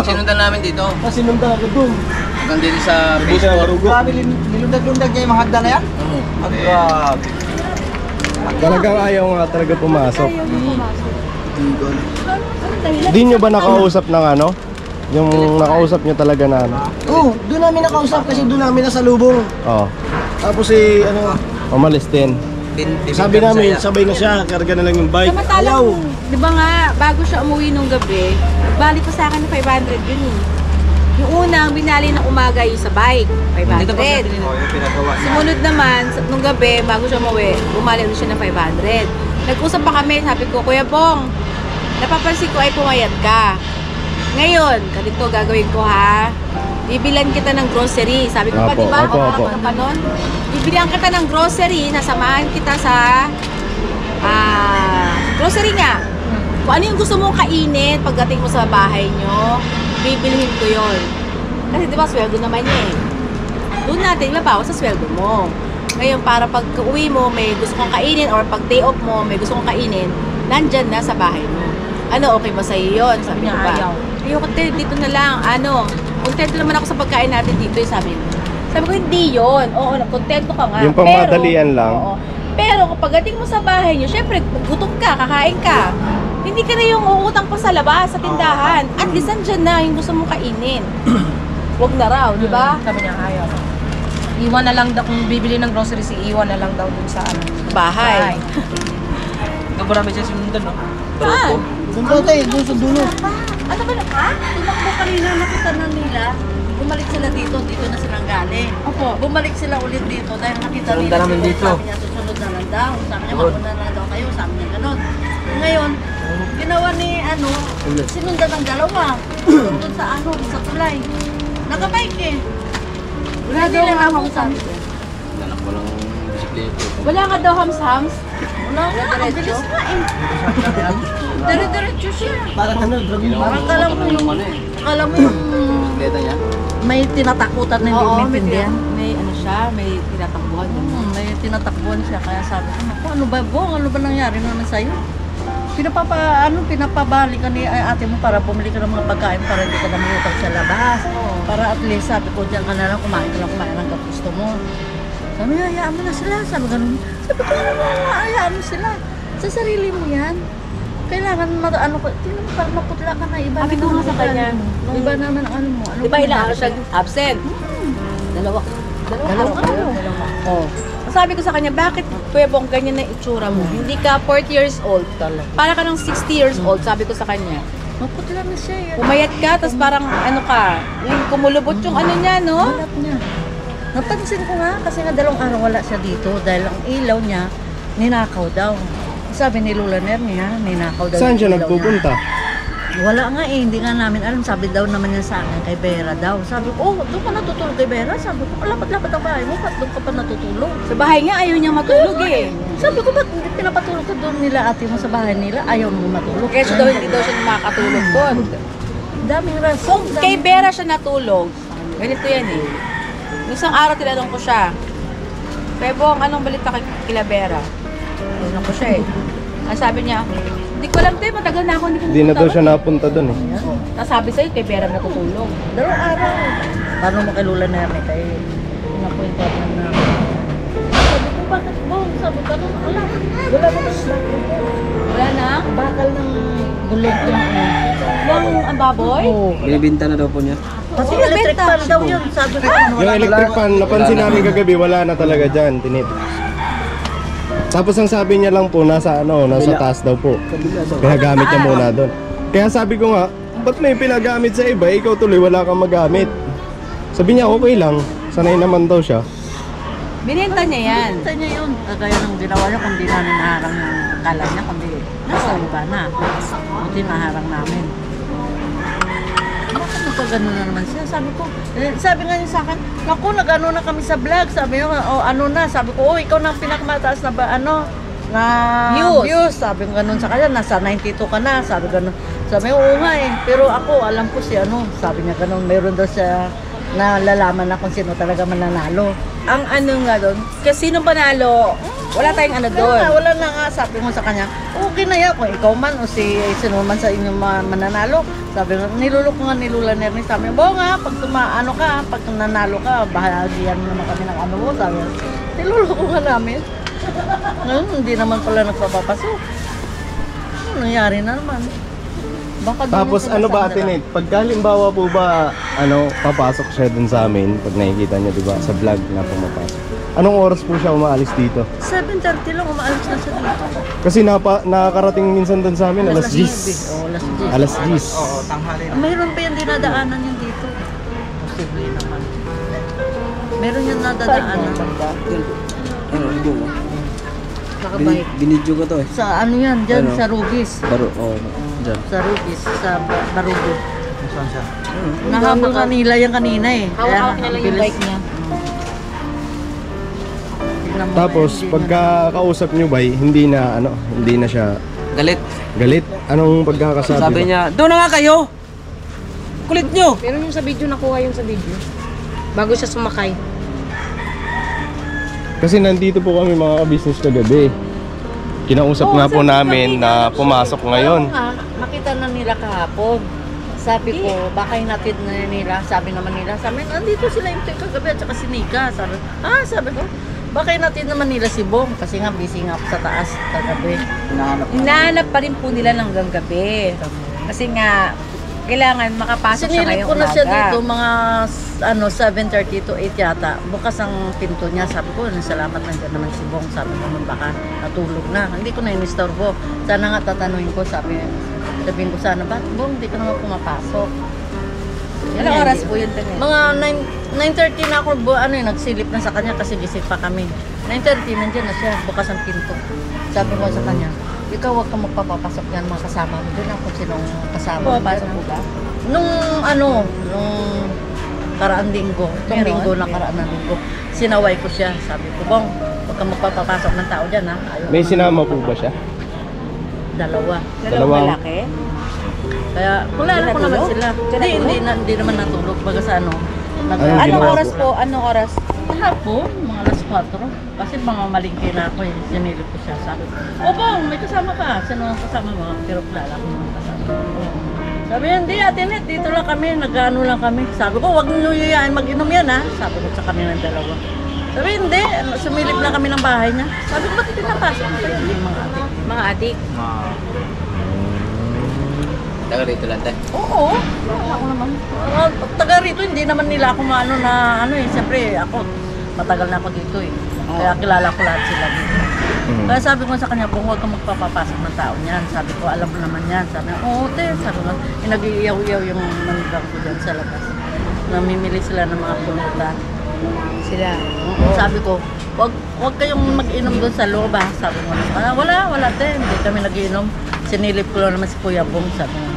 Sinundan namin dito. Kasi sinundan ako doon. Hanggang dito sa Buti na marugo. Grabe, nilundag-lundag niya yung mga hagdan na yan. Ang grabe. Talagang ayaw nga talaga pumasok. Di nyo ba nakausap ng ano? Yung nakausap nyo talaga na ano? Oo, doon namin nakausap kasi doon namin nasalubong. Oo. Tapos eh, ano, Umalis din. sabi namin, sabay na siya, karga na lang yung bike. Ayaw. Samantalang, di ba nga, bago siya umuwi nung gabi, balik ko sa akin ng 500 yun eh. Yung unang binali ng umaga yung sa bike, 500. Sumunod naman, nung gabi, bago siya umuwi, bumali ulit siya ng 500. Nag-usap pa kami, sabi ko, Kuya Bong, napapansin ko ay pumayat ka. Ngayon, ganito gagawin ko ha. Bibilan kita ng grocery. Sabi ko pa, Opo, di ba? opo. Ano pa nun? Bibilan kita ng grocery, nasamahan kita sa grocery nga. Kung ano yung gusto mong kainin pagdating mo sa bahay nyo, bibilhin ko yon. Kasi di ba, sweldo naman niya eh. Doon natin, ibabawas sa sweldo mo. Ngayon, para pag uwi mo, may gusto kong kainin, or pag day off mo, may gusto kong kainin, nandyan na sa bahay mo. Ano, okay ba sa'yo yun? Sabi ko ba? Ayoko, dito na lang. Ano, kontento naman ako sa pagkain natin dito, sabi mo. Sabi ko, hindi yun. Oo, kontento ka nga. Yung pangmadalian lang. Oo. Pero kapag dating mo sa bahay nyo, syempre, gutom ka, kakain ka. Hindi ka na yung uutang pa sa labas, sa tindahan. At least andyan na yung gusto mong kainin. Huwag na raw, di ba? Sabi niya, ayaw. Iwan na lang daw, kung bibili ng groceries, iwan na lang daw dun sa ano. Bahay. Marami siya sinundan, no? Saan? Doon po tayo, doon sa dulo. Ano ba na? Ha? Tumakbo kanina, nakita na nila. Bumalik sila dito na silang galing. Opo. Bumalik sila ulit dito dahil nakita nila. Sundan namin dito. Sabi niya, susunod na lang daw. Sabi niya, mauna na daw kayo. Sabi niya, ganun. Ngayon, ginawa ni, sinundan ng dalawa. Sunod sa sa tulay. Nakabike eh. Wala daw hams-hams. Anak ko lang bisikleta. Wala ka daw hams-hams? Wala nga, ang bilis nga eh. Dire-diretso siya. Parang ano, dragin. Parang kala mo yung, Bisikleta niya? may tinatakutan na hindi maintindihan. May ano siya, may tinatakbuhan. May tinatakbuhan siya, kaya sabi ko, naku, ano ba Bong? Ano ba nangyari naman sa'yo? Pinapabalik ka ni ate mo para bumili ka ng mga pagkain para hindi ka na mangutang sa labas. Para at least sabi ko, diyan ka na lang, kumain hanggang gusto mo. Sabi niya, hayaan mo na sila. Sabi ganun. Sabi ko, ano na, hayaan mo sila. Sa sarili mo yan. Kailangan tingnan mo parang maputla ka na. Iba naman sa kanya. Iba naman ang ano mo. Iba ilang araw siya absent? Dalawa. Dalawang araw. Oh. Sabi ko sa kanya, bakit Kuya Bong ganyan na itsura mo? Hindi ka 40 years old. Para ka ng 60 years old, sabi ko sa kanya. Maputla na siya. Pumayat ka, tapos parang ano ka, yung kumulubot yung ano niya, no? Hanap niya. Napansin ko nga kasi nga 2 araw wala siya dito dahil ang ilaw niya ninakaw daw. Sabi ni Lola niya, ninakaw daw. Saan yung siya ilaw nagpupunta? niya. Wala nga eh, hindi nga namin alam. Sabi daw naman niya sa akin kay Vera daw. Sabi ko, oh, doon ka natutulog kay Vera? Sabi ko, lapad-lapad ang bahay mo, ba't doon ka pa natutulog? Sa bahay niya, ayaw niya matulog eh. Sabi ko, ba't hindi pinapatulog ka doon nila ate mo sa bahay nila? Ayaw mo matulog. Kaya siya daw, hindi daw siya makakatulog doon. Daming rason. Kung kay Vera siya natulog, ganito yan eh. Nung isang araw tinanong ko siya, Kuya Bong, anong balita kila Vera? Tinanong ko siya eh. Ang sabi niya, hindi ko alam tayo, matagal na ako Hindi na daw siya napunta doon eh. Tapos sabi sa'yo, kay Vera natutulog. 2 araw. Paano mo kay Lola namin? Kay pinapunta na namin. Sabi ko, bakit Bong? Sabi ko, ano? Wala. Wala mo kasi Wala na? bakal ng gulong lang. Nung ang baboy? Oo. Binibinta na daw po niya. Kasi electric fan daw yun. Sabi ko, Yung electric fan, napansin namin kagabi, wala na talaga dyan, tinip. Tapos ang sabi niya lang po, nasa taas daw po. Pinagamit niya muna doon. Kaya sabi ko nga, ba't may pinagamit sa iba, ikaw tuloy wala kang magamit. Sabi niya, okay lang, sanay naman daw siya. Binenta niya yan. Kita niya yun. Kagaya ng ginawa niya, kung di namin naharang yung kala niya, kundi nasa iba na. Buti naharang namin. Bakit nagkagano na naman siya? Sabi nga niya sa akin, naku, nag-ano na kami sa vlog. Sabi niya, oh, ano na. Sabi ko, oh, ikaw na ang pinakamataas na ba, na views. Sabi ko ganun sa kanya, nasa 92 ka na. Sabi ganun. Sabi ko, oo nga eh. Pero ako, alam ko si sabi niya ganun, meron daw siya na lalaman na kung sino talaga mananalo. Ang ano nga doon, kasi sino panalo, wala tayong ano doon. Wala na nga, sabi mo sa kanya, okay na yan, kung ikaw man o si sino man sa inyong mananalo. Sabi nga, nilulok nga ni Lola Nerni, sabi nga, pag pag nanalo ka, bahagian mo naman kami ng ano mo, sabi nga, nilulok nga namin. Ngayon, hindi naman pala nagpapapasok. Ano nangyari na naman? Baka doon Tapos yung ano ba sinasabi ate Nate, pagkalimbawa po ba, papasok siya dun sa amin, pag nakikita niya diba, sa vlog na pumapasok. Anong oras po siya umaalis dito? 7:30 lang, umaalis na siya dito. Kasi nakakarating minsan dun sa amin, alas 10. Oo, Alas 10. Mayroon pa yung dinadaanan yun dito. Posible naman. Meron yung nadadaanan. Ano, ibo mo? Nakabike. Binidyo ko to eh. Sa ano yan, dyan, Ano? sa Rugis. Baro, dyan. Sa Rugis, sa Barugo. Saan siya? Nahabol nga nila yan kanina eh. Hawak-hawak niya lang yung bilis. bike niya. Tignan mo Tapos nga, hindi pagka kausap niyo ba, hindi na siya Galit. galit. Anong pagkakasabi Sabi ba? niya, doon na nga kayo! Kulit nyo! Pero yung sa video, nakuha yung sa video. Bago siya sumakay. Kasi nandito po kami mga ka-business kagabi. Kinausap nga po namin na pumasok ngayon. Oo nga, nakita na nila kahapon. Sabi ko, baka hinatid na nila. Sabi naman nila, sabi, nandito sila yung kagabi at saka si Nika. Sabi ko, baka hinatid naman nila si Bong. Kasi nga, busy nga ako sa taas kagabi. Hinahanap pa rin po nila hanggang gabi. Kasi nga, kailangan makapasok siya Sinilip ngayong ko na siya umaga. dito, mga 7:30 to 8 yata. Bukas ang pinto niya. Sabi ko, salamat nandiyan naman si Bong. Sabi ko, baka natulog na. Hindi ko na inistorbo. Sana nga tatanungin ko, sabihin ko sana, ba't Bong, hindi ka naman pumapasok? Ilang oras po yun tayo? Mga 9:30 na ako, nagsilip na sa kanya kasi gising pa kami. 9:30, nandiyan na siya, bukas ang pinto. Sabi ko sa kanya, ikaw huwag kang magpapapasok yan, mga kasama mo. Doon ako sinong kasama. Pasok po ba? Nung karaang linggo, itong Meron? linggo na karaan ng linggo, sinaway ko siya. Sabi ko, Bong, huwag kang magpapapasok ng tao dyan, ha? Ayaw May ko. sinama po ba siya? Dalawa. Dalawang- malaki? Kaya, kulala ko naman natulog? sila. Hindi naman natulog. Baga sa Anong Anong ginawa oras po? po? Anong oras? Hapon, mga alas 4. Kasi mga malingki na ako eh. Sinilip ko siya. Sabi ko, Bong, may kasama ka. Sino ang kasama mo? Pero kilala ko mga kasama. Sabi niya, hindi ate Net, dito lang kami. Nag-ano lang kami. Sabi ko, wag niyo yayain mag-inom yan ha. Sabi ko sa kanilang dalawa. Sabi, hindi. Sumilip na kami ng bahay niya. Sabi ko, ba't pinapasok ko kayo? Hindi, mga ate. Mga adik. Taga rito lang tayo. Oo, ako naman. Taga rito, hindi naman nila ako maano na, siyempre ako, matagal na ako dito eh. Kaya kilala ko lahat sila dito. Kaya sabi ko sa kanya, huwag kang magpapapasok ng tao niyan. Sabi ko, alam mo naman yan. Sabi niya, oo, te. Sabi ko, nag-iiyaw-iyaw yung manugang ko dyan sa labas. Namimili sila ng mga pulutan. Sila. Sabi ko, wag kayong mag-inom doon sa loob ha. Sabi ko, wala te. Hindi kami nag-inom. Sinilip ko lang naman si Kuya Bong. Sabi ko,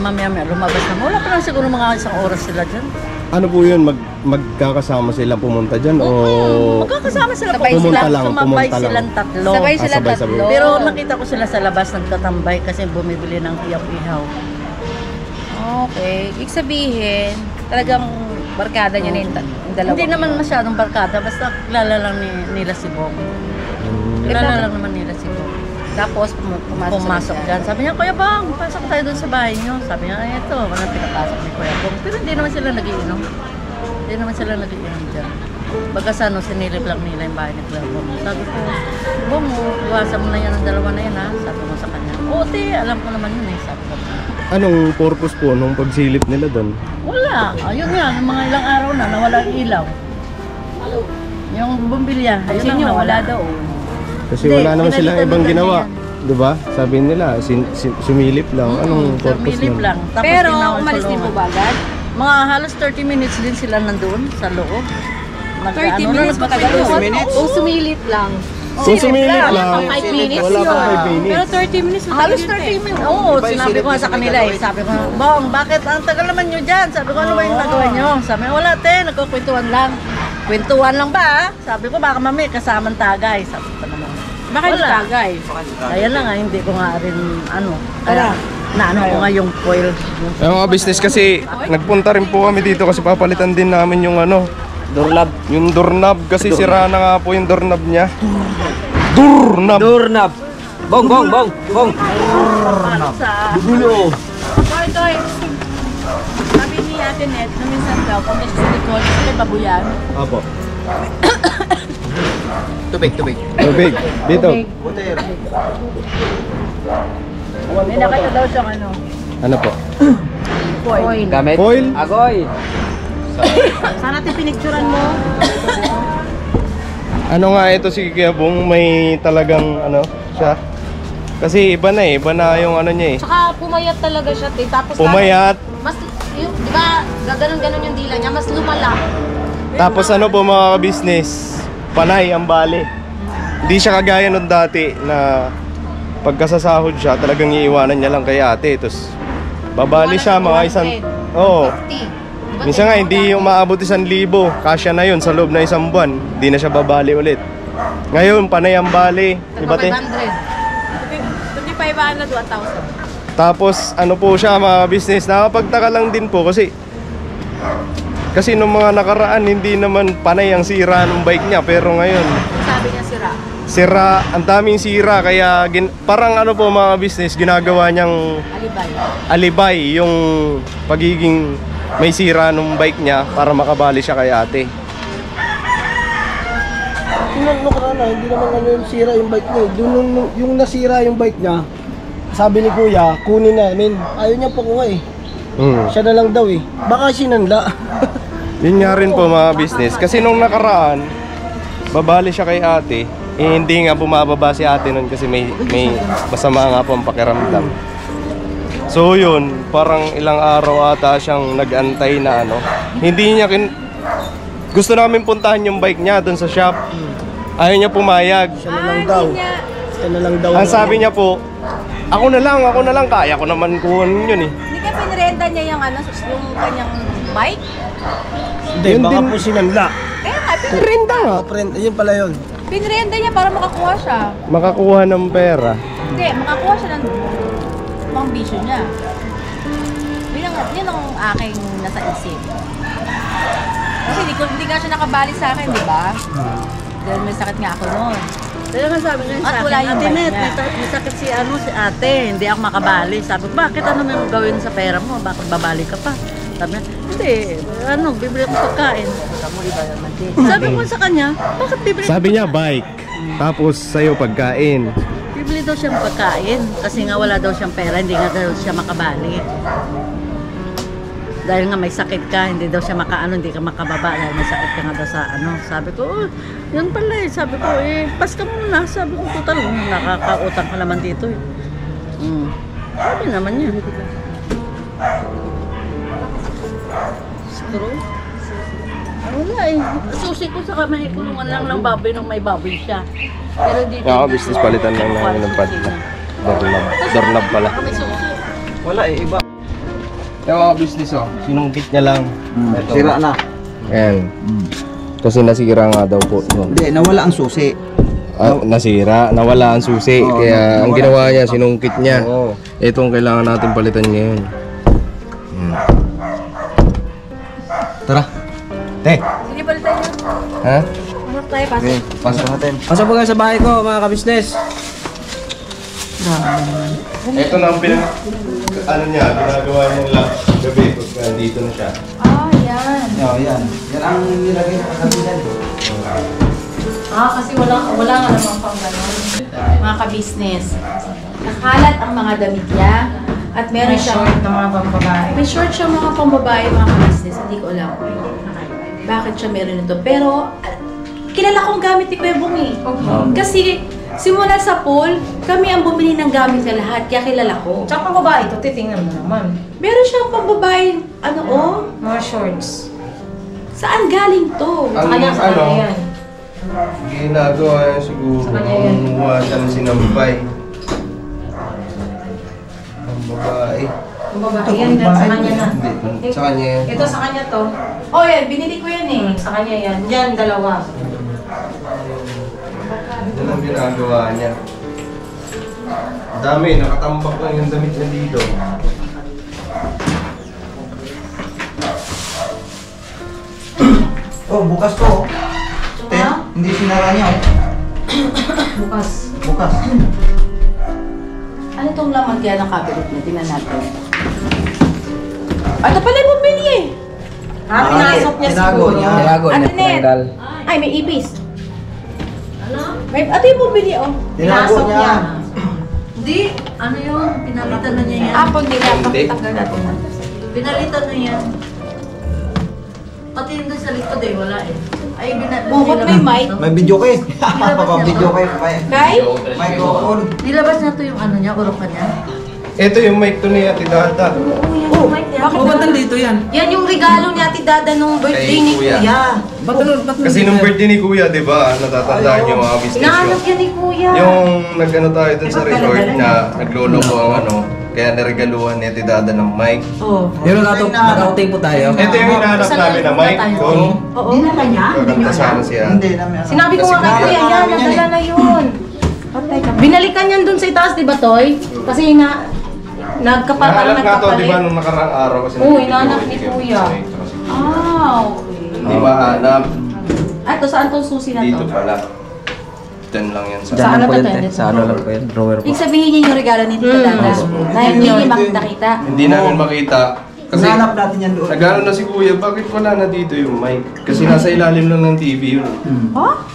mamaya lumabas na. Wala pa lang siguro mga isang oras sila dyan. Ano po yun? Magkakasama sila pumunta dyan? O Magkakasama sila Sabay pumunta lang, sumabay pumunta lang. silang tatlo. Sabay sila sabay. tatlo. Pero nakita ko sila sa labas nagtatambay kasi bumibili ng ihaw-ihaw. Okay. Ibig sabihin, talagang barkada niya na yung dalawa. Hindi naman masyadong barkada, basta kilala lang nila si Bong. Kilala lang naman nila si Bong. Tapos Pumasok dyan. Sabi niya, Kuya Bong, pasok tayo doon sa bahay niyo. Sabi niya, ay ito, walang pinapasok ni Kuya Bong. Pero hindi naman sila nagiinom. Hindi naman sila nagiinom dyan. Bagas sinilip lang nila yung bahay ni Kuya Bong. Sabi ko, Bong, iwasan mo na yan ang dalawa na yan ha. Sabi ko sa kanya, oo te, alam ko naman yun eh. Sabi ko. Anong purpose po nung pagsilip nila doon? Wala. Ayun yan, mga ilang araw na nawala ang ilaw. Yung bumbilya, ayun ang nawala daw. Kasi Hindi, wala naman silang pinalitan ibang nila ginawa. yan. Diba? Sabi nila, sumilip lang. Anong purpose Sumilip nun? lang. Tapos Pero tinawag umalis sa din po loob. ba agad? Mga halos 30 minutes din sila nandun sa loob. 30 minutes matagal yun. Kung sumilip lang. Kung sumilip lang, 5 minutes wala yun. pa 5 minutes. Pero 30 minutes Halos 30 minutes. Oo, sinabi ko nga sa kanila eh. Sabi ko, Bong, bakit ang tagal naman nyo dyan? Sabi ko, ano ba yung nagawa nyo? Sabi ko, wala te, nagkukwentuhan lang. Kwentuhan lang ba? Sabi ko, baka mami, kasamang tagay. Sabi ko naman. Bakit Wala. tagay? Kaya lang nga, hindi ko nga rin, kaya naano ko nga yung foil. Yung mga business kasi, nagpunta rin po kami dito kasi papalitan din namin yung Doorknob. yung doorknob kasi sira na nga po yung doorknob niya. Doorknob! Bong. Dulo! Toy. Sabi ni Ate Net, na minsan daw, kung may sa likod, may babuyan. Apo. Tubig. Tubig. Dito. May nakita daw siyang Ano po? Coin. Gamit. Foil? Agoy. Sana natin pinicturan mo. Ano nga ito si Kuya Bong, may talagang siya. Kasi iba na yung niya eh. Tsaka pumayat talaga siya, te. Tapos Pumayat. mas, yung, di ba, gaganon-ganon yung dila niya, mas lumala. Tapos po mga business, panay ang bali. Hindi siya kagaya nung dati na pagkasasahod siya, talagang iiwanan niya lang kay ate. Tapos babali siya mga isang... Oo. Minsan nga hindi umaabot 1,000. Kasya na yun sa loob na isang buwan. Hindi na siya babali ulit. Ngayon, panay ang bali. Diba te? 25 2,000. Tapos po siya mga business, nakapagtaka lang din po kasi nung mga nakaraan hindi naman panay ang sira ng bike niya, pero ngayon Sabi niya sira, ang daming sira kaya parang po mga business, ginagawa niyang alibay yung pagiging may sira ng bike niya para makabali siya kay ate. Nung nakaraan hindi naman yung sira yung bike niya. Yung nasira yung bike niya, sabi ni Kuya, kunin namin. Ayaw niya po kuha eh. Siya na lang daw eh. Baka sinanla. Yun nga rin po mga business. Kasi nung nakaraan, babali siya kay ate. Hindi nga bumababa si ate nun kasi may masama nga po ang pakiramdam. So yun, parang ilang araw ata siyang nag-antay na Hindi niya gusto namin puntahan yung bike niya doon sa shop. Ayaw niya pumayag. Siya na lang daw. Siya na lang daw. Ang sabi niya po, ako na lang, kaya ko naman kuhanin yun eh. Hindi ka pinrenta niya yung yung kanyang bike? Hindi, Yun baka din. po sinanla. Kaya nga, Renta nga. Ayun pala yun. pinrenta niya para makakuha siya. Makakuha ng pera. Hindi, makakuha siya ng pang bisyo niya. Yun ang aking nasa isip. Kasi hindi nga siya nakabali sa akin, di ba? Dahil may sakit nga ako noon. Kaya nga sabi niya At sa wala akin, yung Ate bike Net, niya. may sakit si ate, hindi ako makabali. Sabi ko, bakit ano may gawin sa pera mo? Bakit babali ka pa? Sabi niya, hindi, bibili ako pagkain. Sabi ko sa kanya, bakit bibili Sabi niya bike. Tapos sa'yo pagkain. Bibili daw siyang pagkain kasi nga wala daw siyang pera, hindi nga daw siya makabali. dahil nga may sakit ka, hindi daw siya makaano, hindi ka makababa dahil may sakit ka nga daw sa ano. Sabi ko, oh, yun pala eh. Sabi ko, pas ka muna. Sabi ko, total, nakakautang ka naman dito eh. Sabi naman niya. Siguro? Wala eh. Susi ko sa kamay, kulungan lang ng baboy nung may baboy siya. Pero dito, business palitan lang namin ng pad na. Doorknob pala. May susi. Wala eh, iba. Yung mga business sinungkit niya lang. Sira na. Ayan. Kasi nasira nga daw po. Hindi, nawala ang susi. Nasira, nawala ang susi. Kaya ang ginawa niya, sinungkit niya. Itong kailangan natin palitan ngayon. Tara. Te. Sige, palitan niyo. Ha? Anak tayo, pasok. Okay, pasok natin. Pasok po kayo sa bahay ko, mga kabisnes. Ito na ang ginagawa niya lang gabi pag nandito na siya. Yan. Yan. Yan ang nilagay sa kabinan. Kasi wala nga namang pang ganon. Mga ka-business. Nakalat ang mga damit niya. At meron siyang short na mga pambabae. may short siya mga pambabae, mga ka-business. Hindi ko alam bakit siya meron ito. Pero, kilala kong gamit ni Kuya Bong eh. Kasi, simula sa pool, kami ang bumili ng gamit na lahat. Kaya kilala ko. Tsaka pambabae ito, titingnan mo naman. Meron siyang pambabae, Mga shorts. saan galing to? Sa kanya yan. Ginagawa niya siguro. Sa kanya yan. Kumuha siya ng sinampay. Ang babae. Pambabae yan, sa kanya na. Hindi, sa kanya yan. Ito sa kanya to. Oh, yan. Binili ko yan eh. Sa kanya yan. Yan, dalawa. Yan ang ginagawa niya. Dami, nakatambak lang yung damit niya dito. Oh, bukas to. Te, hindi sinara niya. Bukas. Bukas. Ano tong laman kaya ng cabinet niya? Tingnan natin. Ito pala yung bumili eh. Pinasok niya Tinago siguro. niya. Ate Net. Ay, may ibis. Ate yung bumili oh. Tinago Pinasok niya. niya. Hindi, ano yun? Pinalitan na niya yan. Apon nila. Pakita ko natin. Pinalitan na yan. Pati yung doon sa likod eh, wala eh. Ay, Bukod may mic. May video kay. Papa-video kay. Kay? Microphone. Nilabas na to yung ano niya, urukan niya. Ito yung mic to ni Ate Dada. Oh, bakit nandito yan? Yan yung regalo ni Ate Dada nung birthday Kay ni Kuya. Kuya. Kasi nung birthday ni Kuya, di ba? Natatandaan niyo mga business Hinahanap yun. yan ni Kuya. Yung nag-ano tayo dun sa resort na nagloloko ang ano, kaya naregaluhan ni Ate Dada ng mic. Oh. Pero nakauting po tayo. Ito yung hinahanap namin na mic. Kung Oo. kakanta sana siya. Hindi namin. Sinabi ko nga kay Kuya, yan, nadala na yun. Binalikan yan dun sa itaas, di ba, Toy? Kasi parang Nahanap nga to, di nagkapalit. ba, nung nakarang araw kasi Oo, hinahanap ni Kuya. Okay. Hindi mahanap. Ay, to saan tong susi na Dito to? pala. Dyan lang yan sa... Sa ano to, Toy? Sa ano lang po yan? Drawer po. Ibig sabihin niya yung regalo ni Tita Dada. Na hindi niya makita-kita. Hindi namin makita. Kasi Hanap natin yan doon. nagano na si Kuya, bakit wala na dito yung mic? Kasi nasa ilalim lang ng TV yun. Oh?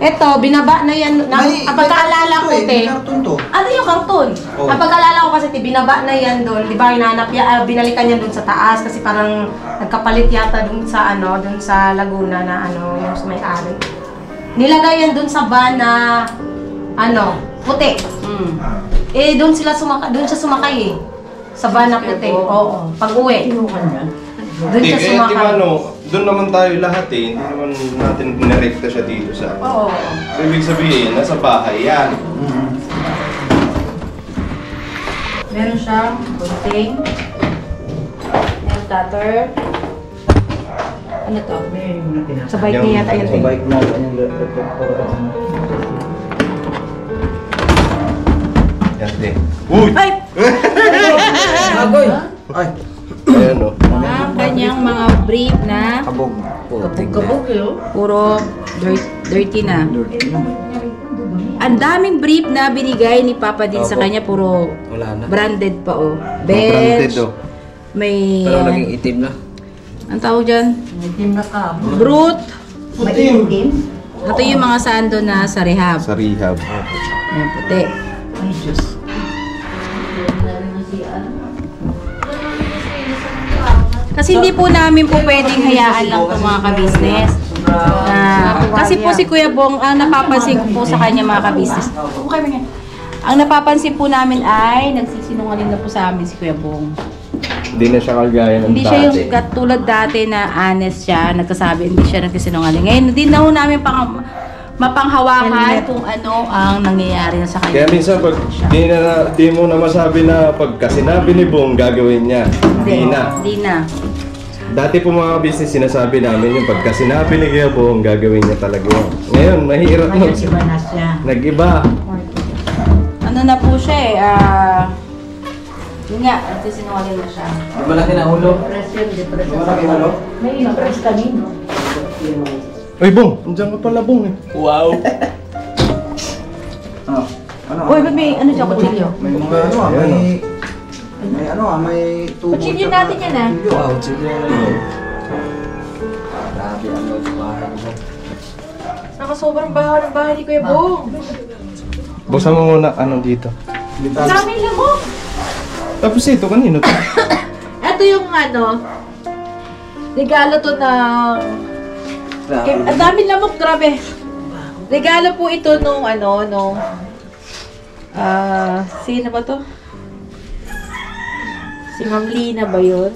Eto, binaba na yan. Ang pagkaalala ko, te. Karton to. Ano yung karton? Oh. Ang pagkaalala ko kasi, te, binaba na yan doon. Di ba, hinahanap yan, binalikan yan doon sa taas. Kasi parang nagkapalit yata doon sa, doon sa Laguna na, yung sa may-ari. Nilagay yan doon sa van na, puti. Doon siya sumakay eh. Sa van na puti. Oo, pag-uwi. Doon siya Di ba, sumakay. doon naman tayo lahat eh. Hindi naman natin nirekta siya dito sa... Oo. So, ibig sabihin, nasa bahay yan. Meron siyang bunting. Nail cutter. Ano to? Sa bike niya yata yun. Sa eh. bike na yung Yan din. Uy! Ay! Agoy! Ay! Ayan o. Ang kanyang mga brief na Kabog. Kabog eh, oh. puro dirty na. Ang daming brief na binigay ni Papa din sa kanya, puro Wala na. branded pa oh. Branded Bench, o. may... Pero naging itim na. ang tawag dyan? Itim na ka. Brute. Ito yung mga sando na sa rehab. Sa rehab. Ayan, puti. Ay, Diyos. Kasi hindi po namin po pwedeng hayaan lang itong mga ka-business. Kasi po si Kuya Bong, ang napapansin ko po sa kanya mga ka-business. Ang napapansin po namin ay nagsisinungaling na po sa amin si Kuya Bong. Hindi na siya kagaya ng Hindi siya yung katulad dati na honest siya, nagkasabi, hindi siya nagsisinungaling. Ngayon, hindi na ho namin mapanghawakan kung ano ang nangyayari na sa kanya. Kaya minsan pag di mo na masabi na pagka sinabi ni Bong gagawin niya. Hindi na. Hindi na. Dati po mga business sinasabi namin yung pagka sinabi ni Kuya Bong gagawin niya talaga yun. Ngayon, mahirap mo. Nag-iba na siya. Nag-iba. Ano na po siya eh, yun nga, nagsisinungaling na siya. Di ba laki na ulo? May impress kanino. Uy, Bong! Andiyan ka pala, Bong eh. Wow! Ano? Uy, may ano dyan, kutsilyo? May mga ano may tubo. Kutsilyo natin yan ah. Wow, sige na. Grabe ang loob sa bahay mo. Nakasobrang baha ng bahay ni Kuya Bong. Buksan mo muna ano dito. Dami lang mo. Tapos ito, kanino to? Ito yung ano, regalo to ng... Ang dami lamok, grabe. Regalo po ito nung sino ba to? Si Ma'am Lina ba yun?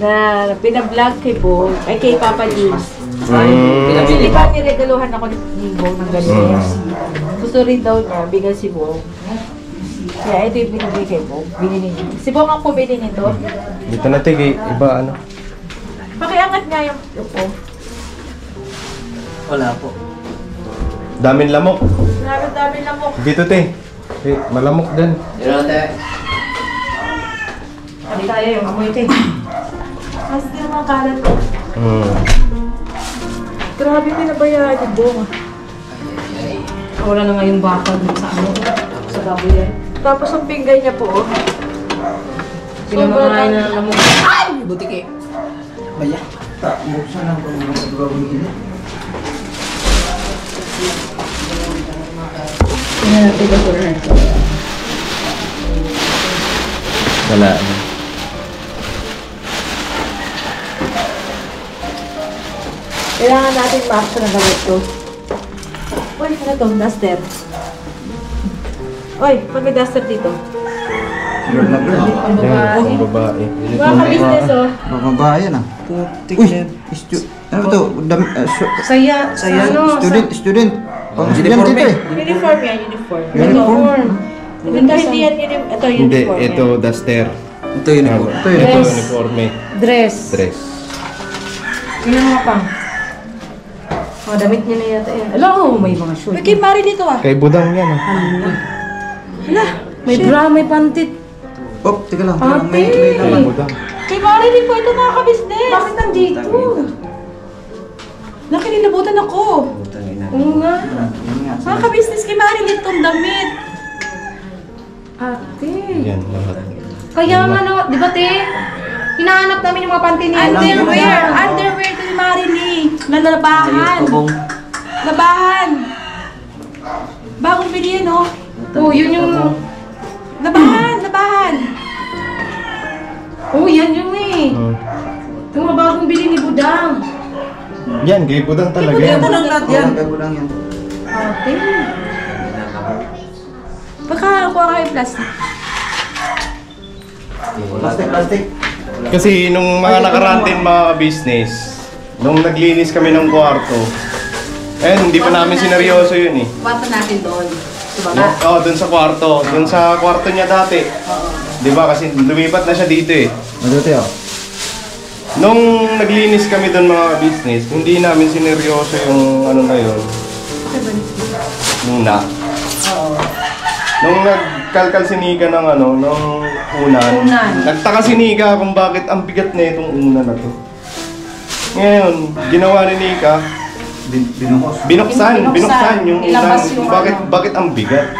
Na pinablog kay Bong, ay kay Papa James. Kasi di ba niregaluhan ako ni Bong ng ganito? Gusto rin daw niya, bigyan si Bong. Kaya ito yung binigay kay Bong. Binili niya. Si Bong ang pumili nito. Dito na tigay, iba ano. Pakiangat nga yung upo. Wala po. Daming lamok. Dami lamok. Dito te. Eh, malamok din. Yun lang, te. Hindi tayo yung amoy ito eh. Mas din mga kalat. Grabe pinabayaan ni Bong. Wala na nga yung bakal dun sa ano. Sa gabo yan. Tapos ang pinggay niya po, oh. Pinamakain na ng lamok. Ay! Butik eh. Baya. Buksan lang kung mga gagawin nila. Tingnan natin ba ito na ito. Wala. Kailangan natin ma-action na gamit to. Uy, ano to? Duster. Uy, pag may duster dito. Yan, ang babae. Mga ka-business, oh. Babae yan ah. Uy! Ano ba to? Saya, ano, Student. Oh, yan Uniforme. dito eh. Uniform yan, uniform. Uniform. Ito, hindi yan, ito Hindi, uniform. ito duster. Ito uniform. Ito Ito eh. uniforme. dress. Dress. Yun ang mga pang. Oh, damit niya na yata yan. Alam mo, may mga shoes. Uy, kay Mari dito ah. Kay Budang yan ah. Hala, May bra, may pantit. Oh, teka lang. Ate! May Kay laman. Budang. kay Mari din po ito mga ka-business. Bakit nandito? Nakinilabutan ako. Oo nga. Mga ka-business, kay Mari din itong damit. Ate. Yan, lahat. Kaya nga no, di ba te? Hinahanap namin yung mga panty niya. Underwear kay Marilyn. Na labahan. Labahan. Bagong bili yan, oh. Oh, yun yung... Labahan. Oh, yan yung eh. Yung mga bagong bili ni Budang. Yan, kay Budang talaga yan. Tanong natin yan. Gago lang yan. Ate. Baka kuha kayo plastic. Plastic. Kasi nung mga nakarantin mga business, nung naglinis kami ng kwarto, hindi pa namin sineryoso yun eh. Kwarto natin doon. Oo, dun sa kwarto. Dun sa kwarto niya dati. Di ba? Kasi lumipat na siya dito eh. Maduti oh. Nung naglinis kami dun mga business, hindi namin sineryoso yung ano na yun. Muna. Nung nagkalkal si Nika ng ano, ng unan. Nagtaka si Nika kung bakit ang bigat na itong unan na to. Ngayon, ginawa ni Nika, binuksan yung unan. Nilabas yung Bakit ang bigat?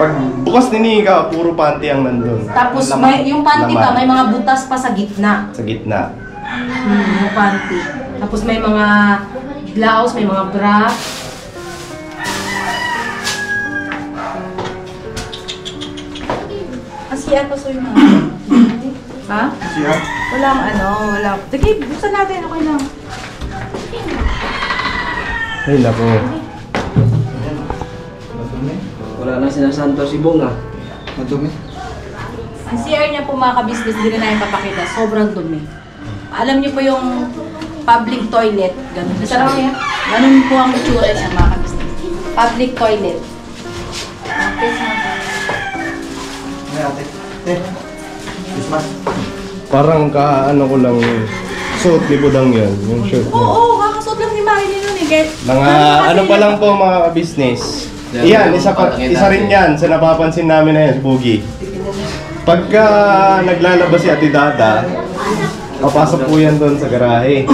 Pag bukas ni Nika, puro panty ang nandun. Tapos Laman. may, yung panty pa, Laman. may mga butas pa sa gitna. Sa gitna. Yung panty. Tapos may mga blouse, may mga bra. Asiyan pa so yung mga. Ha? Siya. Walang. Sige, buksan natin. Okay lang. Ay, naku. Wala na sinasanto si Bong ah. Madumi. Ang CR niya po mga ka-business, hindi na namin papakita. Sobrang dumi. Alam niyo po yung public toilet. Ganun. Ganun po ang itsura niya mga ka-business. Public toilet. Okay, Parang ano ko lang, suot ni Budang yan, yung shirt niya. Oo, kakasuot lang ni Marilyn nun eh. Ano pa lang po mga business. Iyan, isa rin yan sa napapansin namin na yan, si Boogie. Pagka naglalabas si Ate Dada, papasok po yan doon sa garahe.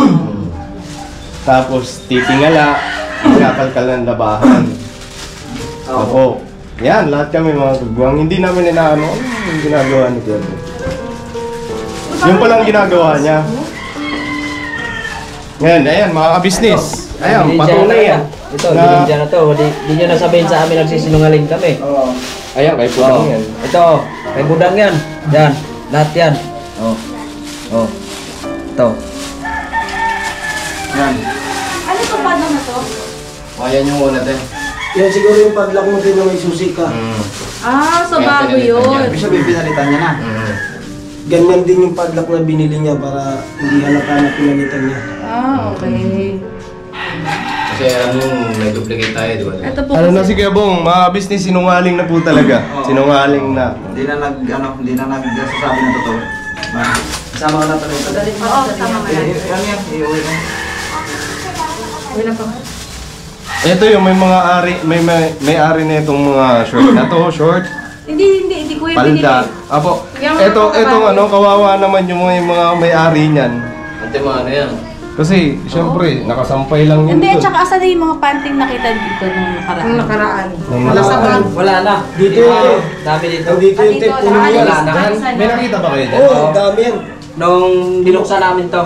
Tapos titingala, kakalkal ng labahan. Opo. Yan, lahat kami mga kagwang. Hindi namin inaano, yung ginagawa ni Kuya. Yung palang ginagawa niya. Ngayon, ayan, mga ka-business. Ayan, patunay yan. Ito, binigyan na to. Hindi nyo nasabihin sa amin nagsisinungaling kami. Ayan, kay Budang yan. Ito, kay Budang yan. Yan, lahat yan. Oh. Ito. Yan. Ano itong padang na to? Ayan yung una din. Yan siguro yung padlock mo din na may susi ka. So bago yun. Ibig sabihin pinalitan niya na. Ganyan din yung padlock na binili niya para hindi halata na pinalitan niya. Okay. Kasi alam mo, may duplicate tayo, di ba? Ito po Ano na si Kuya Bong, mga business sinungaling na po talaga. Sinungaling na. Hindi na nagsasabi ng totoo. Kasama ka na tuloy. Oo, kasama ka na. Yan, iuwi mo. Wala pa. Ito yung may mga ari, may ari na itong mga short na to, short. Hindi ko yung binili. Palda. Apo, Yung etong ano, kawawa naman yung mga may-ari niyan. Ante mo ano yan? Kasi, siyempre, nakasampay lang yun Hindi, doon. tsaka asan na yung mga panting nakita dito nung nakaraan? Nung nakaraan. Wala sa bag. Wala na. Dito yun. Dami dito. Dito yung tape puno Wala yan. na. May nakita ba kayo dyan? Oo, dami yan. Nung binuksan namin to,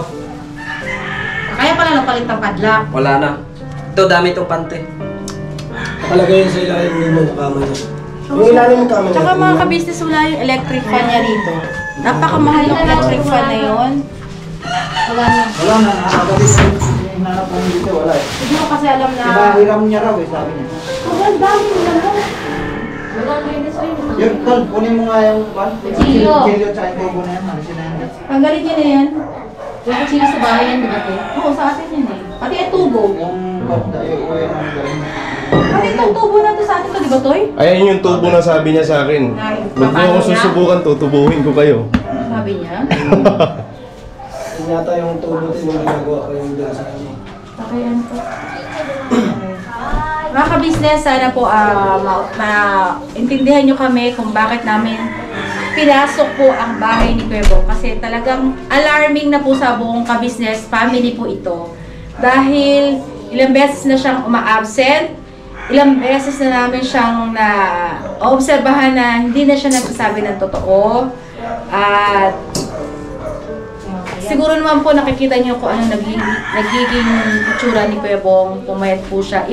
Kaya pala napalit ng padlock. wala na. Ito, dami itong pante. Nakalagay yun sa ilalim mo ng kama niya. Yung ilalim ng kama niya. Tsaka mga ka-business, wala yung electric fan niya rito. Napakamahal ng electric fan na yun. Wala na. Wala na, nakagabi sa hinanap namin dito, wala eh. Hindi ko kasi alam na... Kinahiram niya raw eh, sabi niya. Ang dami nila mo. Wala na yun. Yung tol, kunin mo nga yung pan. Kutsilyo. Kutsilyo tsaka yung tubo na yan, alisin na yan. Tanggalin niyo na yan. Yung kutsilyo sa bahay yan, di ba? Oo, sa atin yan eh. Pati yung tubo. Yung pan, iuwi na ang galing. Pati itong tubo na to sa atin to, di ba, Toy? Ayan yung tubo na sabi niya sa akin. Huwag niyo akong susubukan, tutubuhin ko kayo. Sabi niya. Yung yata yung tubo din yung ginagawa ko yung doon sa kanya. Pakayan ko. Mga ka-business, sana po maintindihan nyo kami kung bakit namin pinasok po ang bahay ni Kuya Bong. Kasi talagang alarming na po sa buong ka-business family po ito. Dahil ilang beses na siyang uma-absent, ilang beses na namin siyang na-obserbahan na hindi na siya nagsasabi ng totoo. At siguro naman po nakikita niyo kung ano nagiging itsura ni Kuya Bong, pumayat po siya.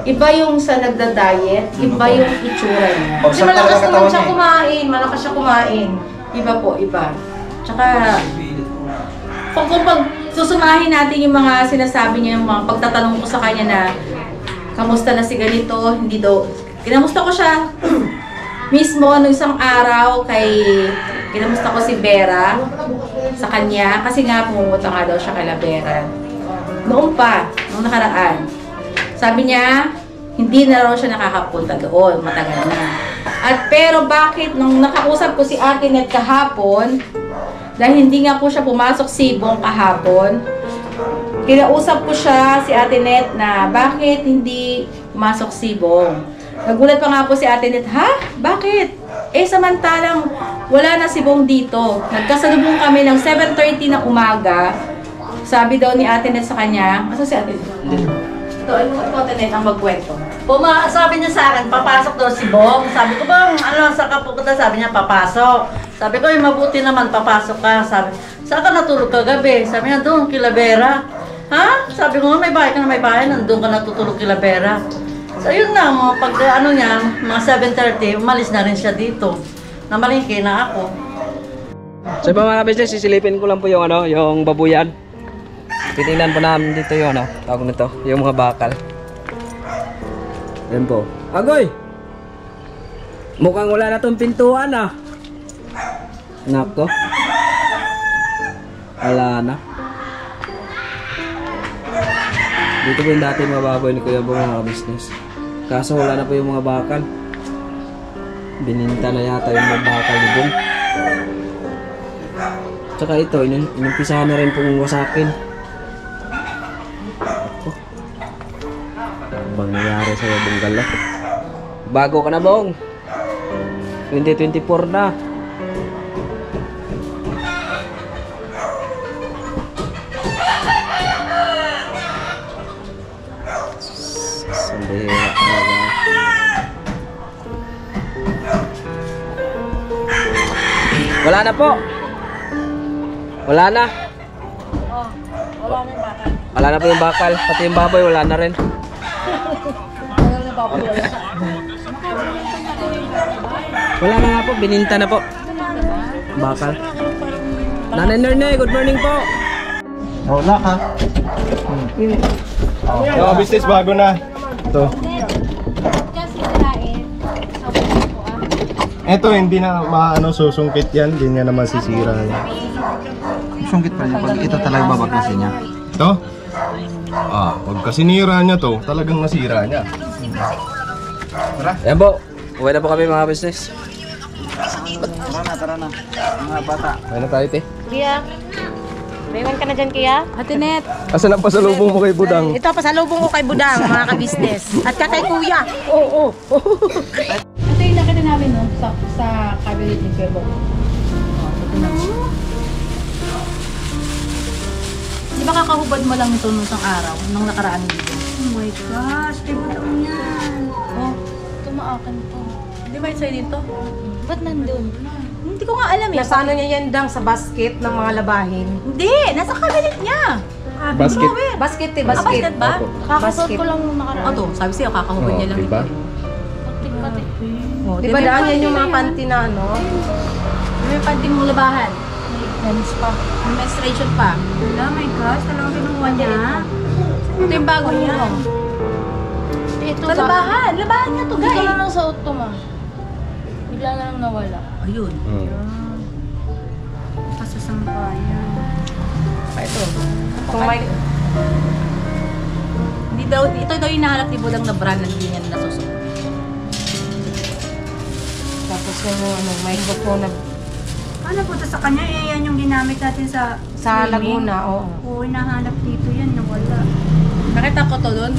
Iba yung sa nagda-diet, iba yung itsura niya. Kasi malakas naman siya kumain. Malakas siya kumain. Iba po, iba. Tsaka, kung pag susumahin natin yung mga sinasabi niya, yung mga pagtatanong ko sa kanya na kamusta na si ganito, hindi daw. Kinamusta ko siya mismo nung isang araw kinamusta ko si Vera sa kanya kasi nga pumunta nga daw siya kay La Vera. Noong nakaraan. Sabi niya, hindi na raw siya nakakapunta doon, matagal na. Pero bakit nung nakausap ko si Ate Net kahapon, dahil hindi nga po siya pumasok si Bong kahapon, kinausap ko siya, si Ate Net, na bakit hindi pumasok si Bong. Nagulat pa nga po si Ate Net, ha? Bakit? Samantalang wala na si Bong dito. Nagkasalubong kami ng 7:30 na umaga. Sabi daw ni Ate Net sa kanya, asa si Ate Net? Ito, Ate Net ang magkwento. Sabi niya sa akin, papasok daw si Bong. Sabi ko, Bong, sa kapupunta? Sabi niya, papasok. Sabi ko, mabuti naman, papasok ka. Sabi, saan ka natulog kagabi? Sabi niya, doon, kila Vera. Ha? Sabi ko, may bahay ka na may bahay, nandun ka natutulog kila Vera. So yun na, pag mga 7:30, umalis na rin siya dito. Namalingki na ako. So mga business, sisilipin ko lang po yung ano, yung babuyan. Titingnan po namin dito yung ano, tawag nito, yung mga bakal. Ayan po. Agoy! Mukhang wala na tong pintuan ah. Nako. Wala na. Dito po yung dati mga baboy ni Kuya Bong mga business. Kaso wala na po yung mga bakal. Bininta na yata yung mga bakal ni Bong. Tsaka ito, inumpisahan na rin pong wasakin. Ako. Ano bang nangyari sa'yo, Bong Gala? Bago ka na, Bong. 2024 na. Sandira talaga. Wala na po. Wala na. Oh, wala na yung bakal. Wala na po yung bakal. Pati yung baboy, wala na rin. Wala na baboy, wala. Wala na nga po. Bininta na po. Bakal. Nanay Nerne, good morning po. Wala ka. Mga business bago na. Ito. Ito hindi na maano susungkit yan. Hindi niya naman sisira yan. Sungkit pa niya pag ito talaga babaglasin niya. Ito? Pagka sinira niya to, talagang nasira niya. Ayan po. Uwi na po kami mga business. Tara na. Mga bata. Uwi na tayo, te. Kuya, mayroon ka na dyan, Kuya? Ate Net, Asan ang pasalubong mo kay Budang? Ito, pasalubong ko kay Budang, mga ka-business. At kay Kuya. Oo. Ito yung nakita namin no, sa cabinet ni Kuya Bong. Di ba kakahubad mo lang ito nung isang araw, nung nakaraan dito? oh my gosh, di ba taon yan? Oh, Tumaakan to. di ba yung sa'yo dito? Ba't nandun? Hindi ko nga alam eh. Nasa ano niya yan, Dang, sa basket ng mga labahin. Hindi, nasa cabinet niya. Basket. Basket, Ah, basket. basket ba? Kakasuot Basket. ko lang nung nakaraan. Oh, to, sabi sa'yo, kakahubad niya lang diba? ito. Patik-patik. Oh, Di ba, Dang, yan yung mga panty na ano? May panting mong labahan. Lens pa. May menstruation pa. Wala, my gosh, talagang kinuha niya. Ito yung bago mo. Ito Sa labahan. Labahan niya to, Bigla guys. na lang sa auto, ma. Bigla na lang nawala. Ayun. Kasasampayan. Ito. Kung may... Hindi daw, ito daw yung nahanap ni Budang na brand na hindi niya nasusuot. Tapos yung ano, microphone na Ano po sa kanya? Eh, yan yung ginamit natin sa sa Laguna, oo. Oo, hinahanap dito yan, nawala. Nakita ko to doon.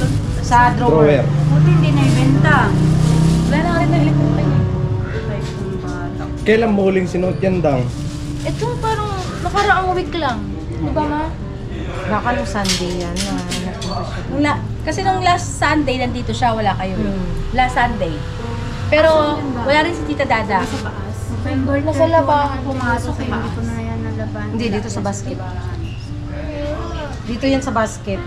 Sa drawer. Buti hindi na ibenta. Wala na rin nalilimutan eh. Ay, kung bata. Kailan mo huling sinuot yan, Dang? Ito parang nakaraang week lang. Di ba, ma? Baka nung Sunday yan na napunta siya. Kasi nung last Sunday, nandito siya, wala kayo. Hmm. Last Sunday. Pero wala rin si Tita Dada. Nasa labahan pumasok eh. Hindi ko na yan nalaban. Hindi, dito sa basket. Dito yan sa basket.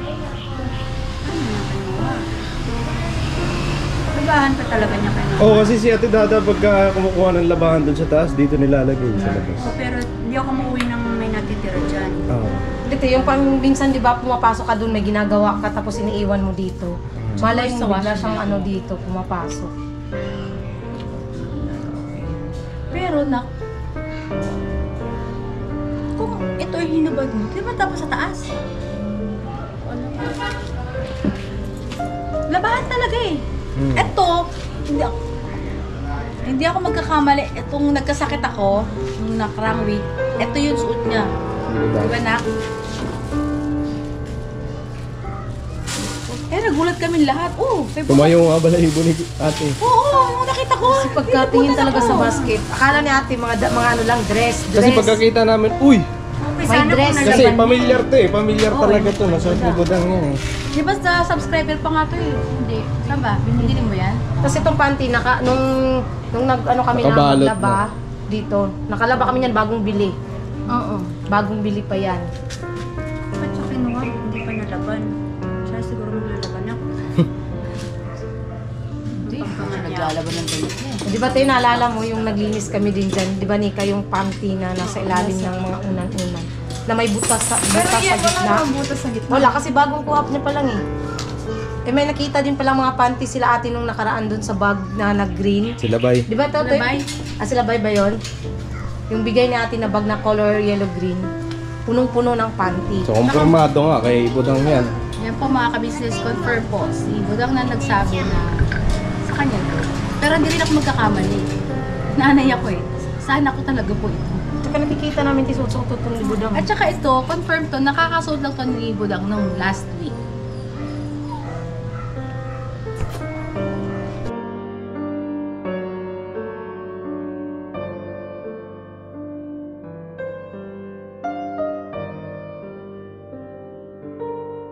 Labahan pa talaga niya kayo. Oo, kasi si Ate Dada pagka kumukuha ng labahan dun sa taas, dito nilalagay sa labas. Pero hindi ako mauwi nang may natitira dyan. Oo. Dito, yung pang minsan, di ba, pumapasok ka doon, may ginagawa ka, tapos iniiwan mo dito. Malay mo, bigla siyang ano dito, pumapasok. Pero kung ito ay hinubad mo, di ba tapos sa taas? Labahan talaga eh. Ito, hindi ako magkakamali. Itong nagkasakit ako, nung nakarang week, ito yung suot niya. Di ba, Nak? Nagulat kami lahat. Tumayo nga balahibo ni ate. Oo, yung nakita ko. Kasi pagkatingin talaga sa basket, akala ni ate mga ano lang, dress. Kasi pagkakita namin, uy! May dress. Kasi familiar to eh, familiar talaga to. Nasuot ni Budang yan eh. Di ba sa subscriber pa nga to eh? Hindi. Saan ba? Binili mo yan? Kasi itong panty, nung nag-ano kami Nakabalot naglaba dito, nakalaba kami yan bagong bili. Oo. Bagong bili pa yan. Ba't siya kinuha? Hindi pa nalaban. Siya siguro maglalaban ako. Hindi. Pag naglalaba. naglalaban ng damit niya. Di ba tayo naalala mo yung naglinis kami din dyan? Di ba Nika yung panty na nasa ilalim ng mga unan-unan? Na may butas sa gitna. Butas sa gitna. Wala, kasi bagong kuha niya pa lang eh. Eh may nakita din palang mga panty sila ate nung nakaraan dun sa bag na nag-green. Sila bay. Di ba ito? Labay. Sila bay ba yun? Yung bigay ni ate na bag na color yellow-green. Punong-puno ng panty. So, kumpirmado nga kay Budang yan. Yan po mga ka-business, confirm po. Si Budang na nagsabi na sa kanya to. Pero hindi rin ako magkakamali. Nanay ako eh. Sana ako talaga po ito. Tsaka nakikita namin tisusuot ito ni Budang. At saka ito, confirm to, nakakasuot lang to ni Budang nung last week.